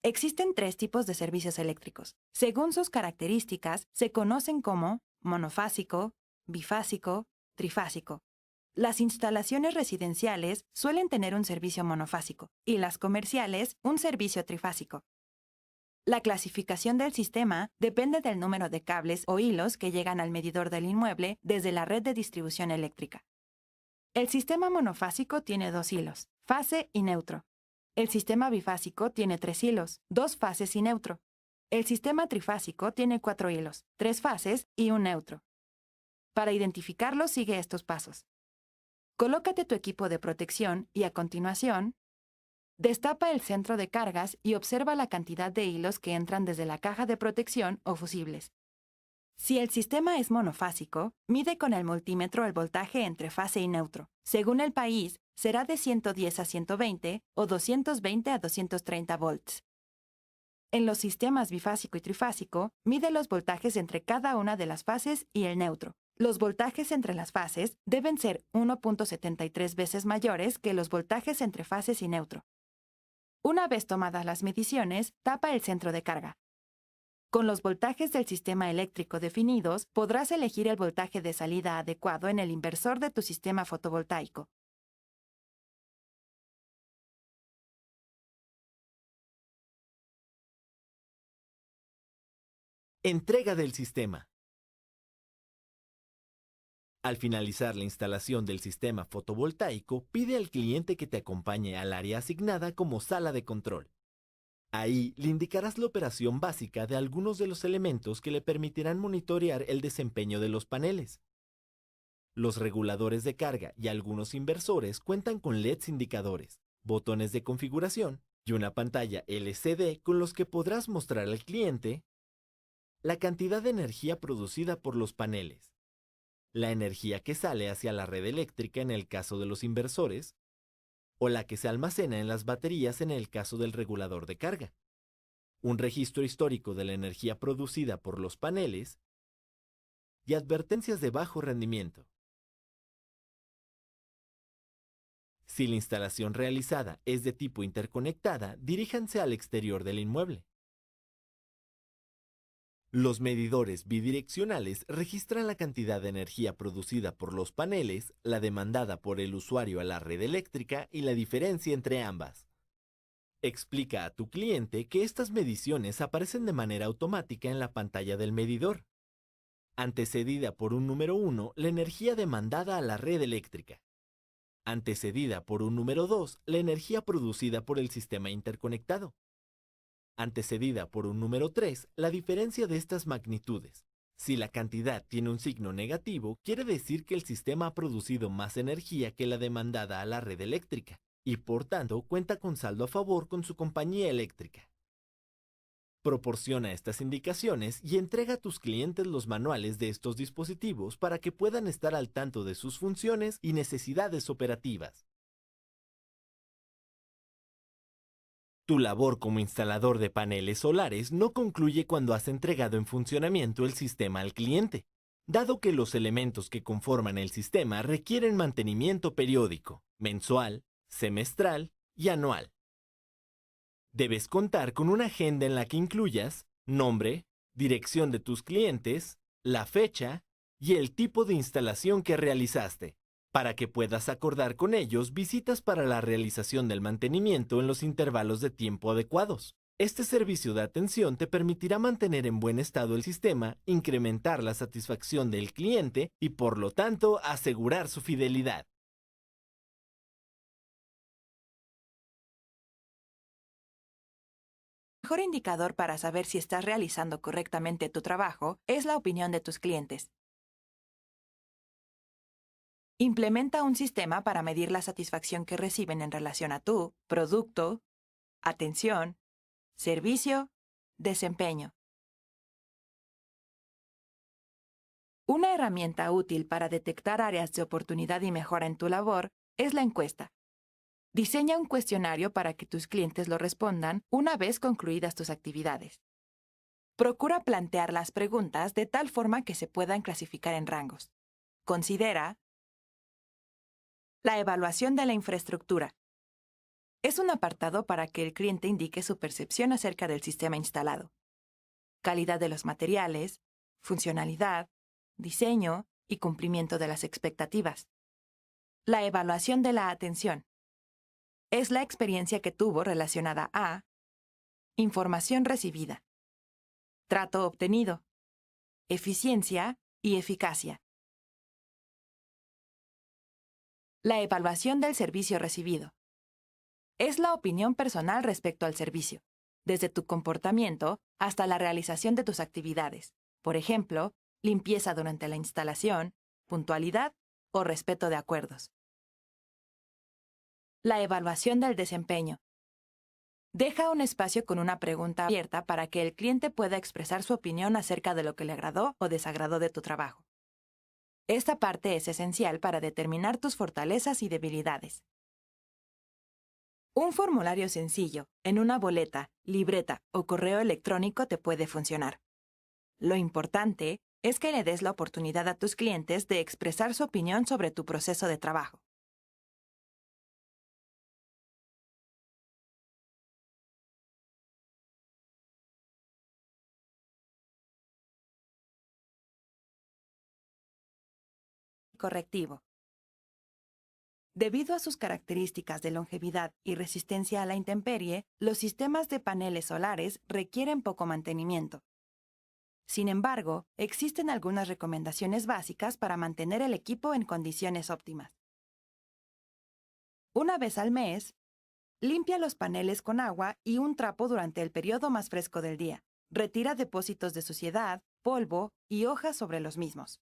Existen 3 tipos de servicios eléctricos. Según sus características, se conocen como monofásico, bifásico, trifásico. Las instalaciones residenciales suelen tener un servicio monofásico y las comerciales un servicio trifásico. La clasificación del sistema depende del número de cables o hilos que llegan al medidor del inmueble desde la red de distribución eléctrica. El sistema monofásico tiene 2 hilos, fase y neutro. El sistema bifásico tiene 3 hilos, 2 fases y neutro. El sistema trifásico tiene 4 hilos, 3 fases y un neutro. Para identificarlo, sigue estos pasos. Colócate tu equipo de protección y, a continuación, destapa el centro de cargas y observa la cantidad de hilos que entran desde la caja de protección o fusibles. Si el sistema es monofásico, mide con el multímetro el voltaje entre fase y neutro. Según el país, será de 110 a 120 o 220 a 230 volts. En los sistemas bifásico y trifásico, mide los voltajes entre cada una de las fases y el neutro. Los voltajes entre las fases deben ser 1.73 veces mayores que los voltajes entre fases y neutro. Una vez tomadas las mediciones, tapa el centro de carga. Con los voltajes del sistema eléctrico definidos, podrás elegir el voltaje de salida adecuado en el inversor de tu sistema fotovoltaico. Entrega del sistema. Al finalizar la instalación del sistema fotovoltaico, pide al cliente que te acompañe al área asignada como sala de control. Ahí le indicarás la operación básica de algunos de los elementos que le permitirán monitorear el desempeño de los paneles. Los reguladores de carga y algunos inversores cuentan con LEDs indicadores, botones de configuración y una pantalla LCD con los que podrás mostrar al cliente la cantidad de energía producida por los paneles, la energía que sale hacia la red eléctrica en el caso de los inversores, o la que se almacena en las baterías en el caso del regulador de carga, un registro histórico de la energía producida por los paneles y advertencias de bajo rendimiento. Si la instalación realizada es de tipo interconectada, diríjanse al exterior del inmueble. Los medidores bidireccionales registran la cantidad de energía producida por los paneles, la demandada por el usuario a la red eléctrica y la diferencia entre ambas. Explica a tu cliente que estas mediciones aparecen de manera automática en la pantalla del medidor. Antecedida por un número 1, la energía demandada a la red eléctrica. Antecedida por un número 2, la energía producida por el sistema interconectado. Antecedida por un número 3, la diferencia de estas magnitudes. Si la cantidad tiene un signo negativo, quiere decir que el sistema ha producido más energía que la demandada a la red eléctrica, y por tanto cuenta con saldo a favor con su compañía eléctrica. Proporciona estas indicaciones y entrega a tus clientes los manuales de estos dispositivos para que puedan estar al tanto de sus funciones y necesidades operativas. Tu labor como instalador de paneles solares no concluye cuando has entregado en funcionamiento el sistema al cliente, dado que los elementos que conforman el sistema requieren mantenimiento periódico, mensual, semestral y anual. Debes contar con una agenda en la que incluyas nombre, dirección de tus clientes, la fecha y el tipo de instalación que realizaste, para que puedas acordar con ellos visitas para la realización del mantenimiento en los intervalos de tiempo adecuados. Este servicio de atención te permitirá mantener en buen estado el sistema, incrementar la satisfacción del cliente y, por lo tanto, asegurar su fidelidad. El mejor indicador para saber si estás realizando correctamente tu trabajo es la opinión de tus clientes. Implementa un sistema para medir la satisfacción que reciben en relación a tu producto, atención, servicio, desempeño. Una herramienta útil para detectar áreas de oportunidad y mejora en tu labor es la encuesta. Diseña un cuestionario para que tus clientes lo respondan una vez concluidas tus actividades. Procura plantear las preguntas de tal forma que se puedan clasificar en rangos. Considera la evaluación de la infraestructura. Es un apartado para que el cliente indique su percepción acerca del sistema instalado. Calidad de los materiales, funcionalidad, diseño y cumplimiento de las expectativas. La evaluación de la atención. Es la experiencia que tuvo relacionada a información recibida, trato obtenido, eficiencia y eficacia. La evaluación del servicio recibido. Es la opinión personal respecto al servicio, desde tu comportamiento hasta la realización de tus actividades, por ejemplo, limpieza durante la instalación, puntualidad o respeto de acuerdos. La evaluación del desempeño. Deja un espacio con una pregunta abierta para que el cliente pueda expresar su opinión acerca de lo que le agradó o desagradó de tu trabajo. Esta parte es esencial para determinar tus fortalezas y debilidades. Un formulario sencillo, en una boleta, libreta o correo electrónico te puede funcionar. Lo importante es que le des la oportunidad a tus clientes de expresar su opinión sobre tu proceso de trabajo. Correctivo. Debido a sus características de longevidad y resistencia a la intemperie, los sistemas de paneles solares requieren poco mantenimiento. Sin embargo, existen algunas recomendaciones básicas para mantener el equipo en condiciones óptimas. Una vez al mes, limpia los paneles con agua y un trapo durante el periodo más fresco del día. Retira depósitos de suciedad, polvo y hojas sobre los mismos.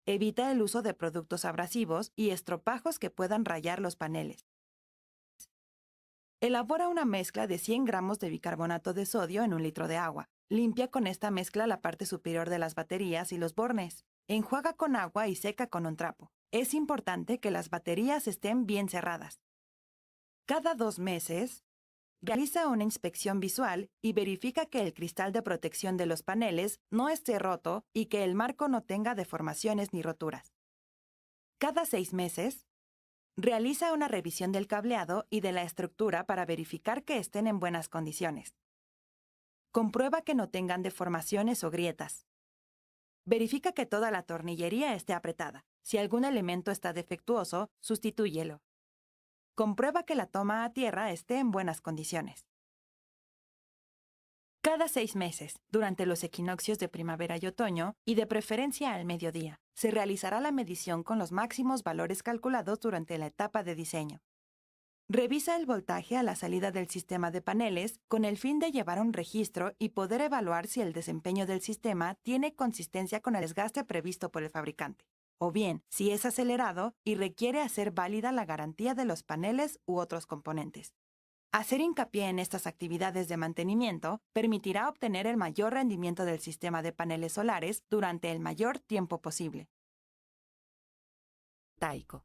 Evita el uso de productos abrasivos y estropajos que puedan rayar los paneles. Elabora una mezcla de 100 gramos de bicarbonato de sodio en 1 litro de agua. Limpia con esta mezcla la parte superior de las baterías y los bornes. Enjuaga con agua y seca con un trapo. Es importante que las baterías estén bien cerradas. Cada 2 meses, realiza una inspección visual y verifica que el cristal de protección de los paneles no esté roto y que el marco no tenga deformaciones ni roturas. Cada 6 meses, realiza una revisión del cableado y de la estructura para verificar que estén en buenas condiciones. Comprueba que no tengan deformaciones o grietas. Verifica que toda la tornillería esté apretada. Si algún elemento está defectuoso, sustitúyelo. Comprueba que la toma a tierra esté en buenas condiciones. Cada 6 meses, durante los equinoccios de primavera y otoño, y de preferencia al mediodía, se realizará la medición con los máximos valores calculados durante la etapa de diseño. Revisa el voltaje a la salida del sistema de paneles con el fin de llevar un registro y poder evaluar si el desempeño del sistema tiene consistencia con el desgaste previsto por el fabricante, o bien si es acelerado y requiere hacer válida la garantía de los paneles u otros componentes. Hacer hincapié en estas actividades de mantenimiento permitirá obtener el mayor rendimiento del sistema de paneles solares durante el mayor tiempo posible. Taico.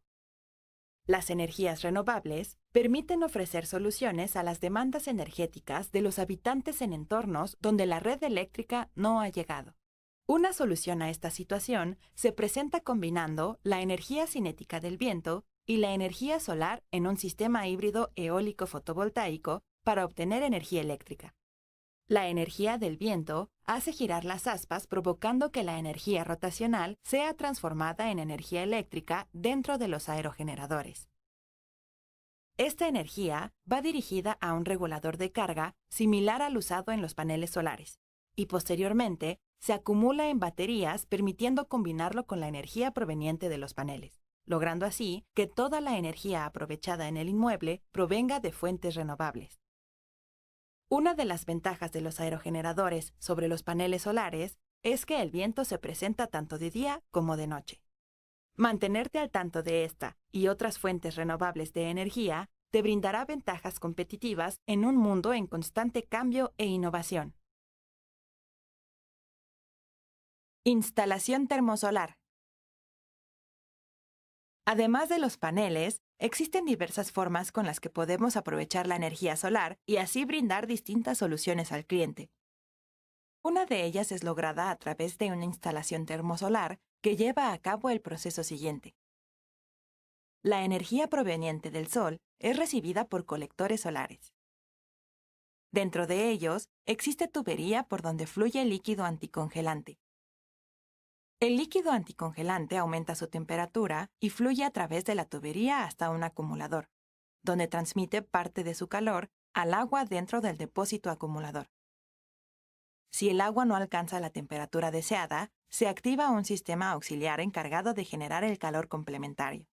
Las energías renovables permiten ofrecer soluciones a las demandas energéticas de los habitantes en entornos donde la red eléctrica no ha llegado. Una solución a esta situación se presenta combinando la energía cinética del viento y la energía solar en un sistema híbrido eólico fotovoltaico para obtener energía eléctrica. La energía del viento hace girar las aspas provocando que la energía rotacional sea transformada en energía eléctrica dentro de los aerogeneradores. Esta energía va dirigida a un regulador de carga similar al usado en los paneles solares y posteriormente se acumula en baterías permitiendo combinarlo con la energía proveniente de los paneles, logrando así que toda la energía aprovechada en el inmueble provenga de fuentes renovables. Una de las ventajas de los aerogeneradores sobre los paneles solares es que el viento se presenta tanto de día como de noche. Mantenerte al tanto de esta y otras fuentes renovables de energía te brindará ventajas competitivas en un mundo en constante cambio e innovación. Instalación termosolar. Además de los paneles, existen diversas formas con las que podemos aprovechar la energía solar y así brindar distintas soluciones al cliente. Una de ellas es lograda a través de una instalación termosolar que lleva a cabo el proceso siguiente. La energía proveniente del sol es recibida por colectores solares. Dentro de ellos existe tubería por donde fluye el líquido anticongelante. El líquido anticongelante aumenta su temperatura y fluye a través de la tubería hasta un acumulador, donde transmite parte de su calor al agua dentro del depósito acumulador. Si el agua no alcanza la temperatura deseada, se activa un sistema auxiliar encargado de generar el calor complementario.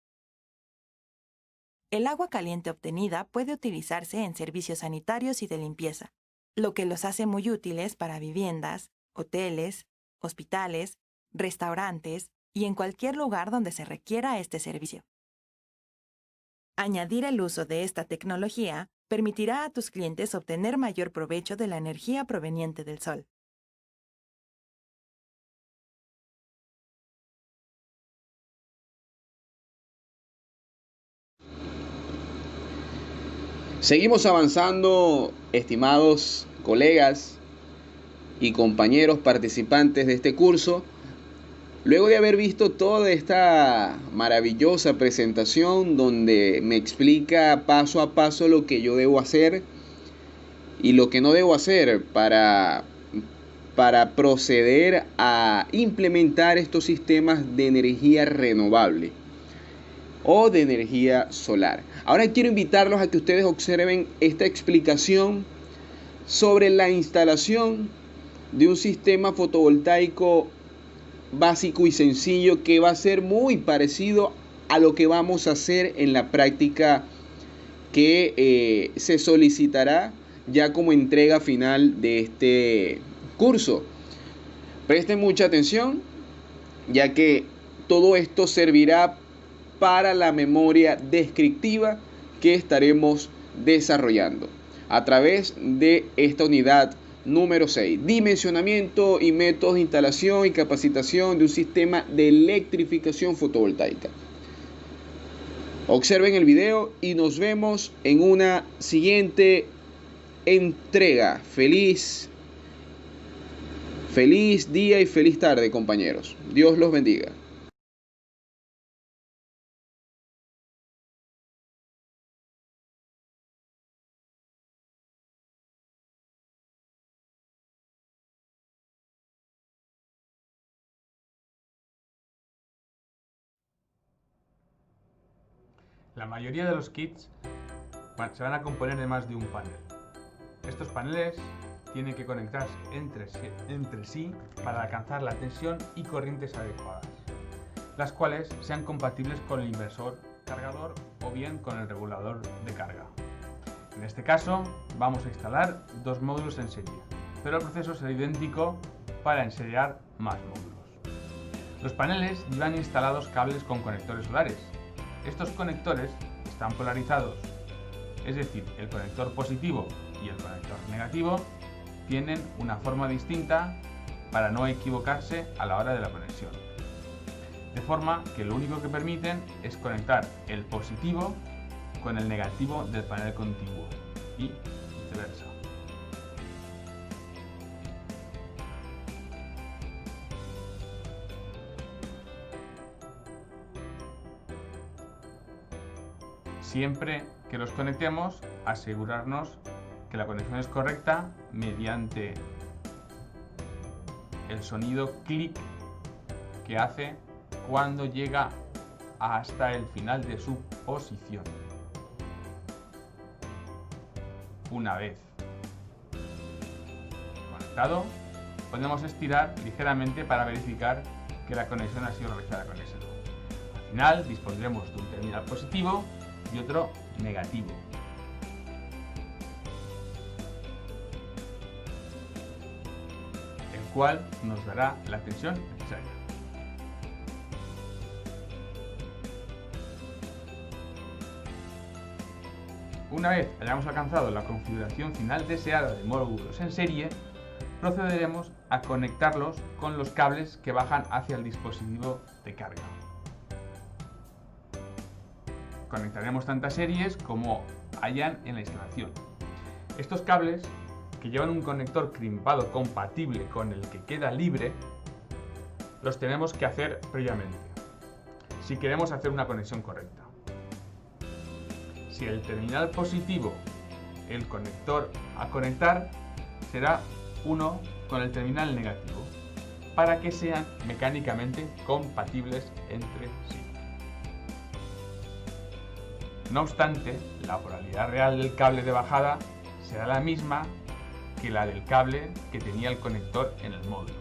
El agua caliente obtenida puede utilizarse en servicios sanitarios y de limpieza, lo que los hace muy útiles para viviendas, hoteles, hospitales, restaurantes y en cualquier lugar donde se requiera este servicio. Añadir el uso de esta tecnología permitirá a tus clientes obtener mayor provecho de la energía proveniente del sol. Seguimos avanzando, estimados colegas y compañeros participantes de este curso. Luego de haber visto toda esta maravillosa presentación donde me explica paso a paso lo que yo debo hacer y lo que no debo hacer para proceder a implementar estos sistemas de energía renovable o de energía solar. Ahora quiero invitarlos a que ustedes observen esta explicación sobre la instalación de un sistema fotovoltaico básico y sencillo que va a ser muy parecido a lo que vamos a hacer en la práctica que se solicitará ya como entrega final de este curso. Presten mucha atención, ya que todo esto servirá para la memoria descriptiva que estaremos desarrollando a través de esta unidad número 6, dimensionamiento y métodos de instalación y capacitación de un sistema de electrificación fotovoltaica. Observen el video y nos vemos en una siguiente entrega. Feliz día y feliz tarde, compañeros. Dios los bendiga. La mayoría de los kits se van a componer de más de un panel. Estos paneles tienen que conectarse entre sí para alcanzar la tensión y corrientes adecuadas, las cuales sean compatibles con el inversor cargador o bien con el regulador de carga. En este caso vamos a instalar dos módulos en serie, pero el proceso será idéntico para enseriar más módulos. Los paneles llevan instalados cables con conectores solares. Estos conectores están polarizados, es decir, el conector positivo y el conector negativo tienen una forma distinta para no equivocarse a la hora de la conexión. De forma que lo único que permiten es conectar el positivo con el negativo del panel contiguo y viceversa. Siempre que los conectemos, asegurarnos que la conexión es correcta mediante el sonido clic que hace cuando llega hasta el final de su posición. Una vez conectado, podemos estirar ligeramente para verificar que la conexión ha sido realizada con ese logo. Al final dispondremos de un terminal positivo y otro negativo. El cual nos dará la tensión necesaria. Una vez hayamos alcanzado la configuración final deseada de módulos en serie, procederemos a conectarlos con los cables que bajan hacia el dispositivo de carga. Conectaremos tantas series como hayan en la instalación. Estos cables, que llevan un conector crimpado compatible con el que queda libre, los tenemos que hacer previamente, si queremos hacer una conexión correcta. Si el terminal positivo, el conector a conectar, será uno con el terminal negativo, para que sean mecánicamente compatibles entre sí. No obstante, la polaridad real del cable de bajada será la misma que la del cable que tenía el conector en el módulo.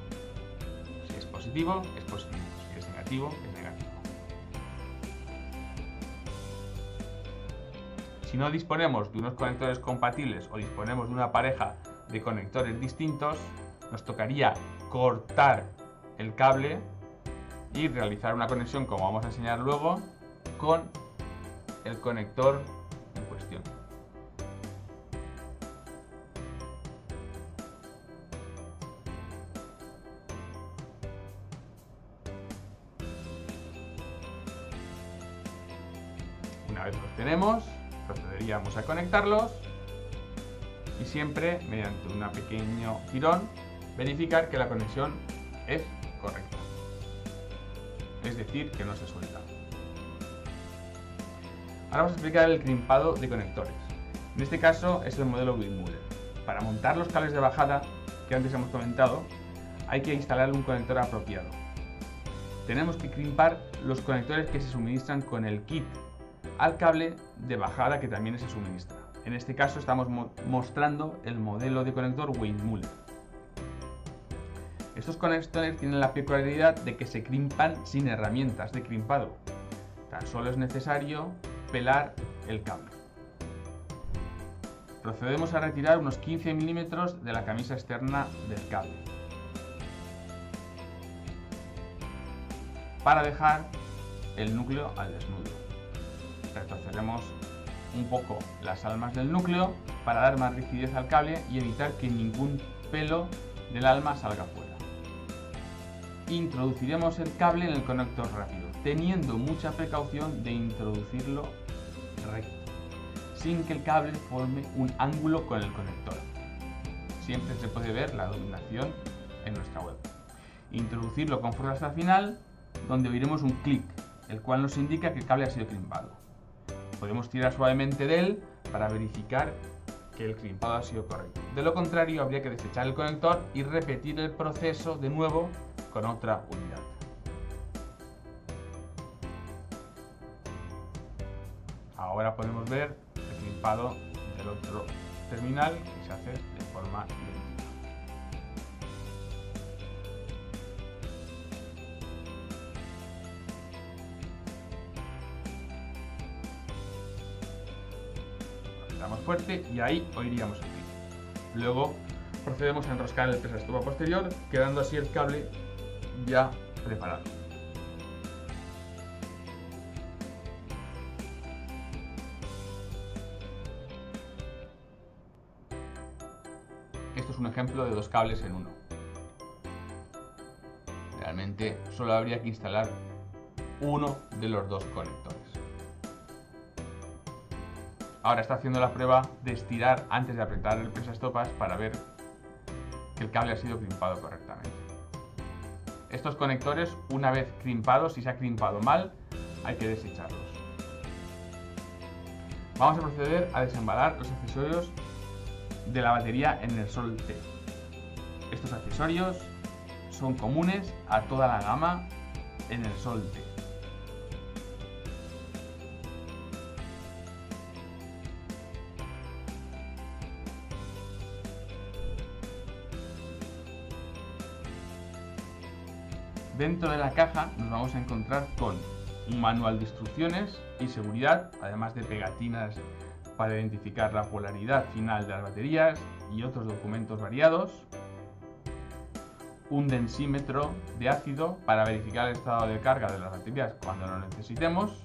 Si es positivo, es positivo. Si es negativo, es negativo. Si no disponemos de unos conectores compatibles o disponemos de una pareja de conectores distintos, nos tocaría cortar el cable y realizar una conexión, como vamos a enseñar luego, con el conector en cuestión. Una vez los tenemos, procederíamos a conectarlos y siempre, mediante un pequeño girón, verificar que la conexión es correcta. Es decir, que no se suelta. Ahora vamos a explicar el crimpado de conectores. En este caso es el modelo Windmuller. Para montar los cables de bajada que antes hemos comentado, hay que instalar un conector apropiado. Tenemos que crimpar los conectores que se suministran con el kit al cable de bajada que también se suministra. En este caso estamos mostrando el modelo de conector Windmuller. Estos conectores tienen la peculiaridad de que se crimpan sin herramientas de crimpado. Tan solo es necesario pelar el cable. Procedemos a retirar unos 15 milímetros de la camisa externa del cable para dejar el núcleo al desnudo. Retorceremos un poco las almas del núcleo para dar más rigidez al cable y evitar que ningún pelo del alma salga fuera. Introduciremos el cable en el conector rápido, teniendo mucha precaución de introducirlo recto, sin que el cable forme un ángulo con el conector. Siempre se puede ver la dominación en nuestra web. Introducirlo con fuerza hasta el final, donde oiremos un clic, el cual nos indica que el cable ha sido crimpado. Podemos tirar suavemente de él para verificar que el crimpado ha sido correcto. De lo contrario, habría que desechar el conector y repetir el proceso de nuevo con otra unidad. Ahora podemos ver el crimpado del otro terminal que se hace de forma idéntica. Apretamos fuerte y ahí oiríamos el clic. Luego procedemos a enroscar el presaestopa posterior, quedando así el cable ya preparado. Esto es un ejemplo de dos cables en uno. Realmente solo habría que instalar uno de los dos conectores. Ahora está haciendo la prueba de estirar antes de apretar el presaestopas para ver que el cable ha sido crimpado correctamente. Estos conectores, una vez crimpados, si se ha crimpado mal, hay que desecharlos. Vamos a proceder a desembalar los accesorios de la batería en el Sol T. Estos accesorios son comunes a toda la gama en el Sol T. Dentro de la caja nos vamos a encontrar con un manual de instrucciones y seguridad, además de pegatinas para identificar la polaridad final de las baterías y otros documentos variados, un densímetro de ácido para verificar el estado de carga de las baterías cuando lo necesitemos,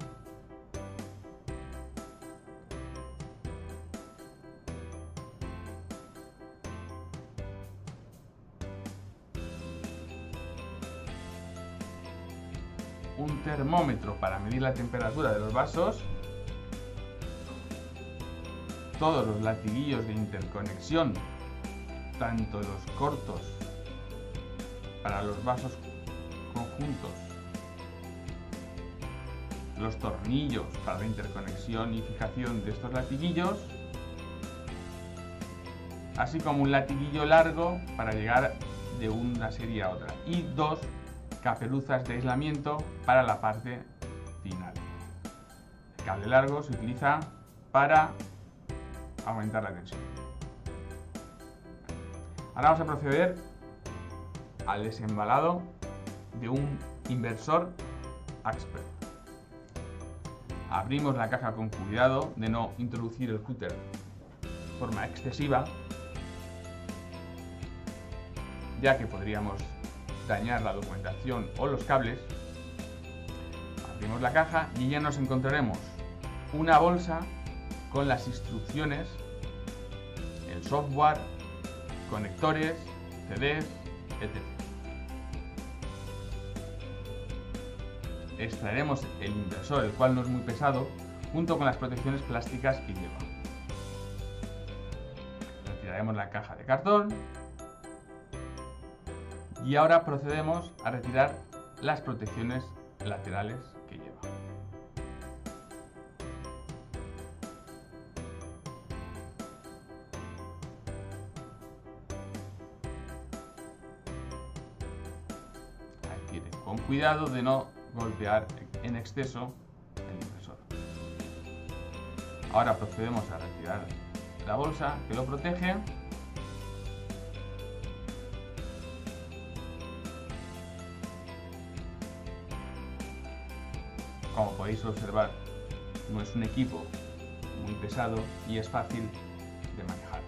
un termómetro para medir la temperatura de los vasos, todos los latiguillos de interconexión, tanto los cortos para los vasos conjuntos, los tornillos para la interconexión y fijación de estos latiguillos, así como un latiguillo largo para llegar de una serie a otra y dos caperuzas de aislamiento para la parte final. El cable largo se utiliza para aumentar la tensión. Ahora vamos a proceder al desembalado de un inversor Axpert. Abrimos la caja con cuidado de no introducir el cúter de forma excesiva, ya que podríamos dañar la documentación o los cables. Abrimos la caja y ya nos encontraremos una bolsa con las instrucciones, el software, conectores, CDs, etc. Extraeremos el inversor, el cual no es muy pesado, junto con las protecciones plásticas que lleva. Retiraremos la caja de cartón y ahora procedemos a retirar las protecciones laterales que lleva. Hay que ir con cuidado de no golpear en exceso el inversor. Ahora procedemos a retirar la bolsa que lo protege. Como podéis observar, no es un equipo muy pesado y es fácil de manejar.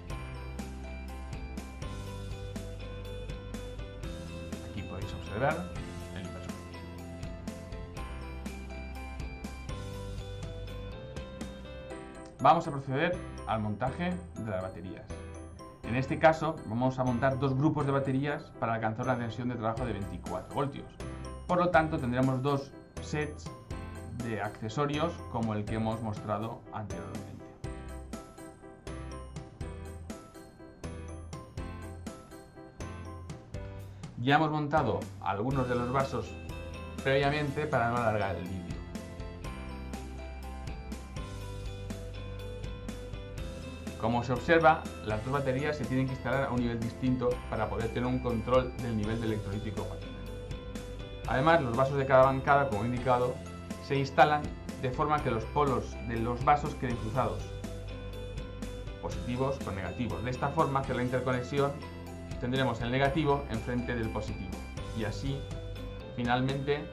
Aquí podéis observar el inversor. Vamos a proceder al montaje de las baterías. En este caso vamos a montar dos grupos de baterías para alcanzar una tensión de trabajo de 24 voltios. Por lo tanto tendremos dos sets de accesorios como el que hemos mostrado anteriormente. Ya hemos montado algunos de los vasos previamente para no alargar el vídeo. Como se observa, las dos baterías se tienen que instalar a un nivel distinto para poder tener un control del nivel de electrolítico fácilmente. Además, los vasos de cada bancada, como he indicado, se instalan de forma que los polos de los vasos queden cruzados, positivos con negativos. De esta forma, hacia la interconexión, tendremos el negativo enfrente del positivo y así finalmente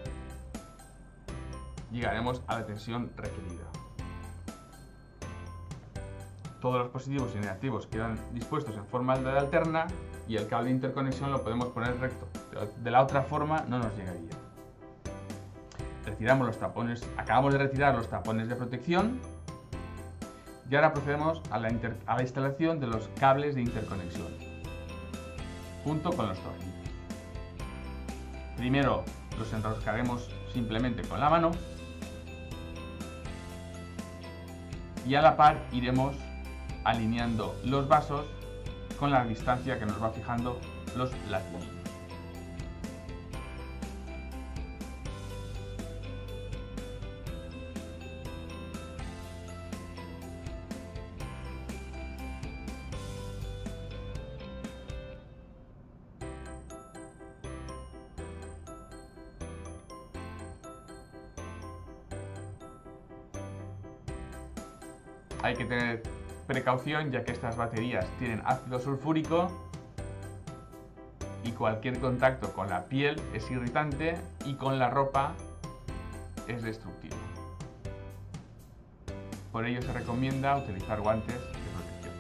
llegaremos a la tensión requerida. Todos los positivos y negativos quedan dispuestos en forma de alterna y el cable de interconexión lo podemos poner recto. De la otra forma no nos llegaría. Retiramos los tapones, acabamos de retirar los tapones de protección y ahora procedemos a la instalación de los cables de interconexión junto con los tornillos. Primero los enroscaremos simplemente con la mano y a la par iremos alineando los vasos con la distancia que nos va fijando los latinillos. Hay que tener precaución ya que estas baterías tienen ácido sulfúrico y cualquier contacto con la piel es irritante y con la ropa es destructivo. Por ello se recomienda utilizar guantes de protección.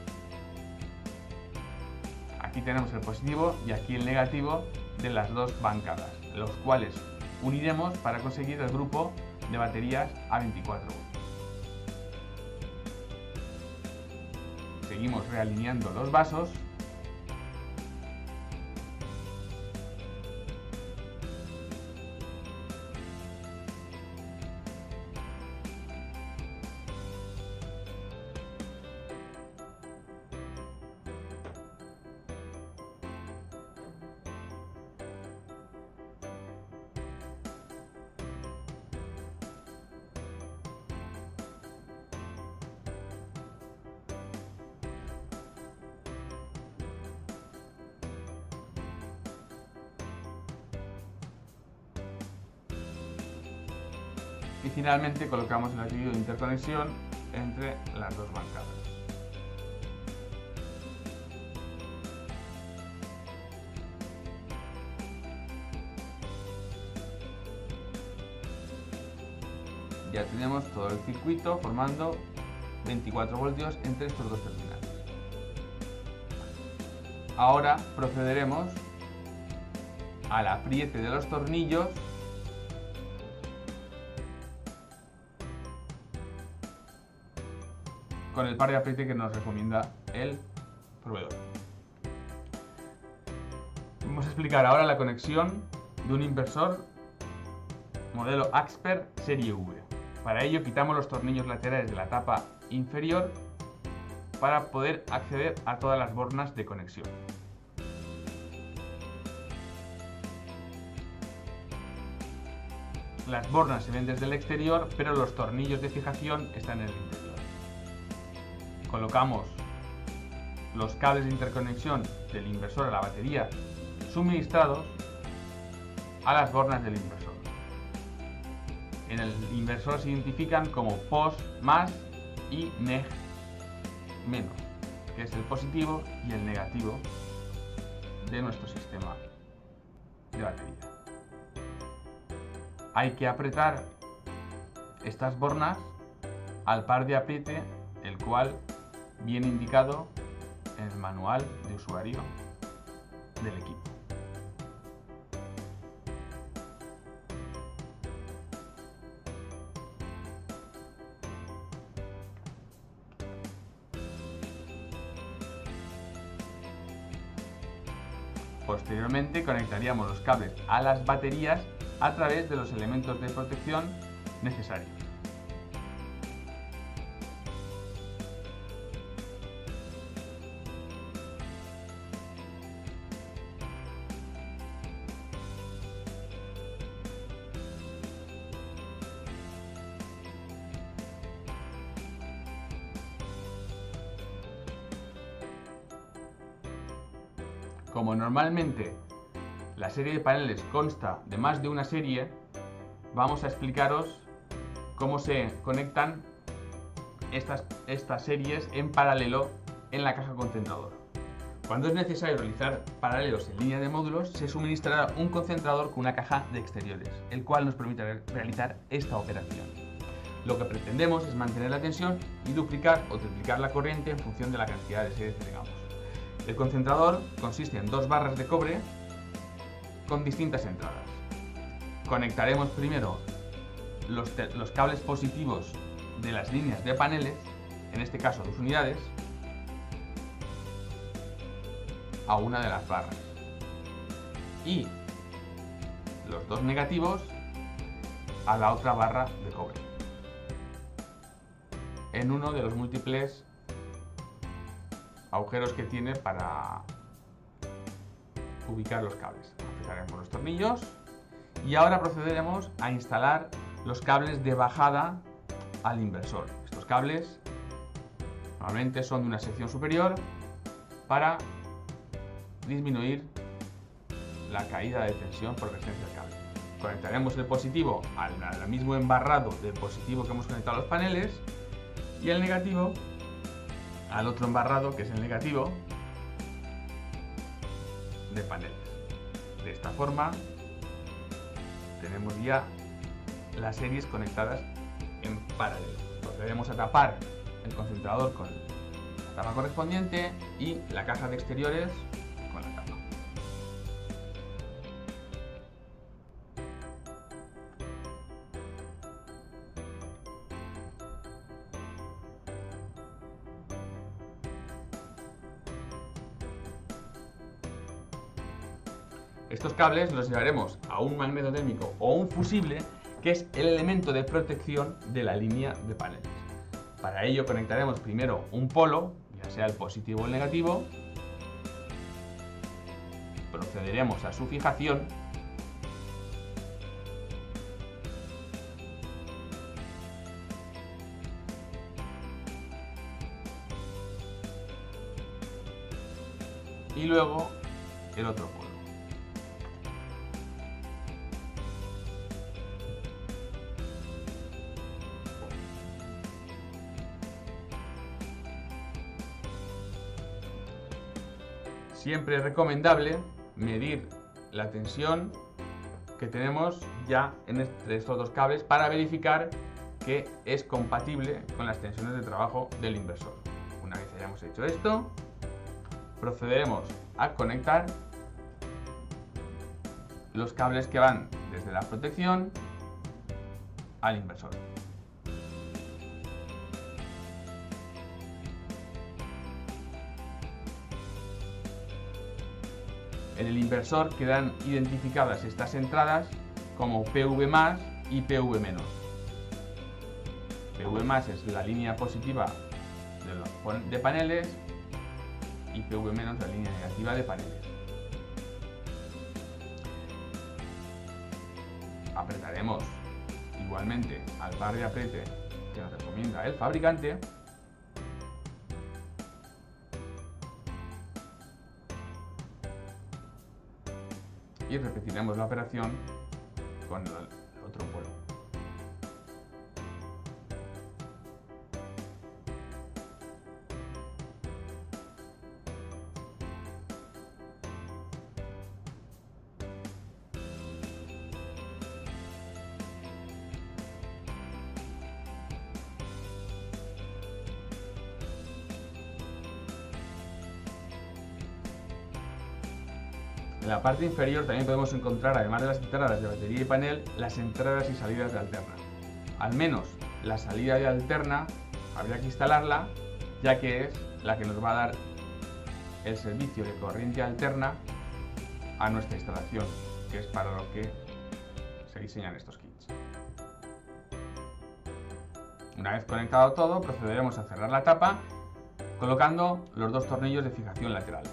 Aquí tenemos el positivo y aquí el negativo de las dos bancadas, los cuales uniremos para conseguir el grupo de baterías a 24 voltios. Seguimos realineando los vasos y finalmente colocamos el anillo de interconexión entre las dos bancadas. Ya tenemos todo el circuito formando 24 voltios entre estos dos terminales. Ahora procederemos al apriete de los tornillos con el par de apriete que nos recomienda el proveedor. Vamos a explicar ahora la conexión de un inversor modelo Axper serie V. Para ello quitamos los tornillos laterales de la tapa inferior para poder acceder a todas las bornas de conexión. Las bornas se ven desde el exterior, pero los tornillos de fijación están en el interior. Colocamos los cables de interconexión del inversor a la batería suministrados a las bornas del inversor. En el inversor se identifican como POS más y NEG menos, que es el positivo y el negativo de nuestro sistema de batería. Hay que apretar estas bornas al par de apriete, el cual viene indicado en el manual de usuario del equipo. Posteriormente conectaríamos los cables a las baterías a través de los elementos de protección necesarios. Como normalmente la serie de paneles consta de más de una serie, vamos a explicaros cómo se conectan estas series en paralelo en la caja concentrador. Cuando es necesario realizar paralelos en línea de módulos, se suministrará un concentrador con una caja de exteriores, el cual nos permite realizar esta operación. Lo que pretendemos es mantener la tensión y duplicar o triplicar la corriente en función de la cantidad de series que tengamos. El concentrador consiste en 2 barras de cobre con distintas entradas. Conectaremos primero los cables positivos de las líneas de paneles, en este caso 2 unidades, a una de las barras, y los 2 negativos a la otra barra de cobre, en uno de los múltiples agujeros que tiene para ubicar los cables. Apretaremos los tornillos y ahora procederemos a instalar los cables de bajada al inversor. Estos cables normalmente son de una sección superior para disminuir la caída de tensión por resistencia del cable. Conectaremos el positivo al mismo embarrado del positivo que hemos conectado a los paneles y el negativo al otro embarrado, que es el negativo de paneles. De esta forma tenemos ya las series conectadas en paralelo. Procedemos a tapar el concentrador con la tapa correspondiente y la caja de exteriores con la tapa. Estos cables los llevaremos a un magneto térmico o un fusible, que es el elemento de protección de la línea de paneles. Para ello conectaremos primero un polo, ya sea el positivo o el negativo. Procederemos a su fijación y luego el otro polo. Siempre es recomendable medir la tensión que tenemos ya entre estos 2 cables para verificar que es compatible con las tensiones de trabajo del inversor. Una vez hayamos hecho esto, procederemos a conectar los cables que van desde la protección al inversor. En el inversor quedan identificadas estas entradas como PV+ y PV-. PV+ es la línea positiva de paneles y PV- la línea negativa de paneles. Apretaremos igualmente al par de apriete que nos recomienda el fabricante. Y repetiremos la operación con el otro polo. En la parte inferior también podemos encontrar, además de las entradas de batería y panel, las entradas y salidas de alterna. Al menos la salida de alterna habría que instalarla, ya que es la que nos va a dar el servicio de corriente alterna a nuestra instalación, que es para lo que se diseñan estos kits. Una vez conectado todo, procederemos a cerrar la tapa colocando los 2 tornillos de fijación lateral.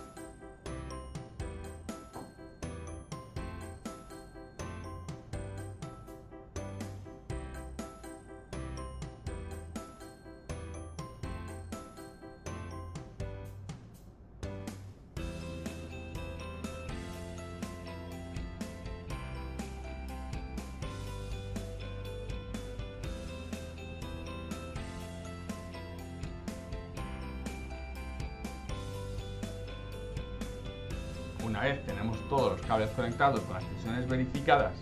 Una vez tenemos todos los cables conectados con las tensiones verificadas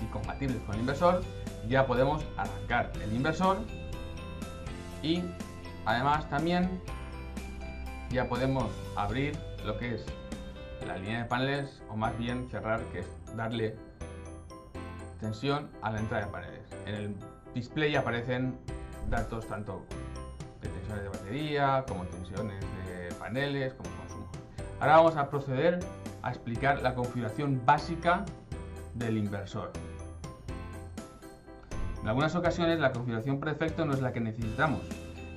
y compatibles con el inversor, ya podemos arrancar el inversor y además también ya podemos abrir lo que es la línea de paneles, o más bien cerrar, que es darle tensión a la entrada de paneles. En el display aparecen datos tanto de tensiones de batería como tensiones de paneles como consumo. Ahora vamos a proceder a explicar la configuración básica del inversor. En algunas ocasiones la configuración por defecto no es la que necesitamos.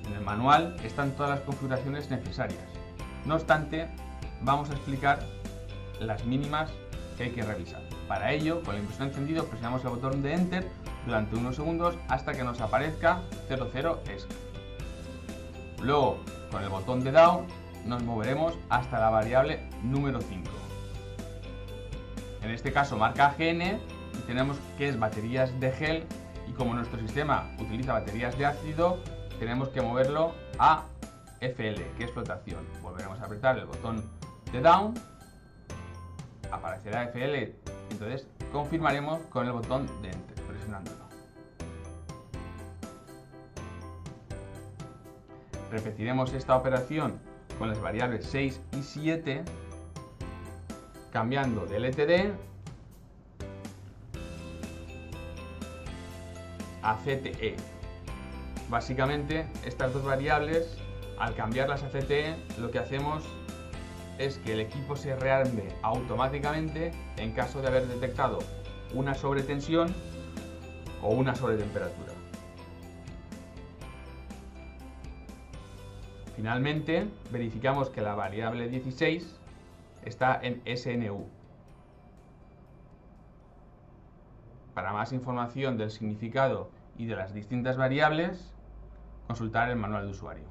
En el manual están todas las configuraciones necesarias. No obstante, vamos a explicar las mínimas que hay que revisar. Para ello, con el inversor encendido, presionamos el botón de Enter durante unos segundos hasta que nos aparezca 00 ESC. Luego, con el botón de Down, nos moveremos hasta la variable número 5. En este caso marca GN y tenemos que es baterías de gel, y como nuestro sistema utiliza baterías de ácido, tenemos que moverlo a FL, que es flotación. Volveremos a apretar el botón de Down, aparecerá FL, entonces confirmaremos con el botón de Enter, presionándolo. Repetiremos esta operación con las variables 6 y 7, cambiando de LTD a CTE. Básicamente, estas dos variables, al cambiarlas a CTE, lo que hacemos es que el equipo se rearme automáticamente en caso de haber detectado una sobretensión o una sobretemperatura. Finalmente, verificamos que la variable 16 está en SNU. Para más información del significado y de las distintas variables, consultar el manual de usuario.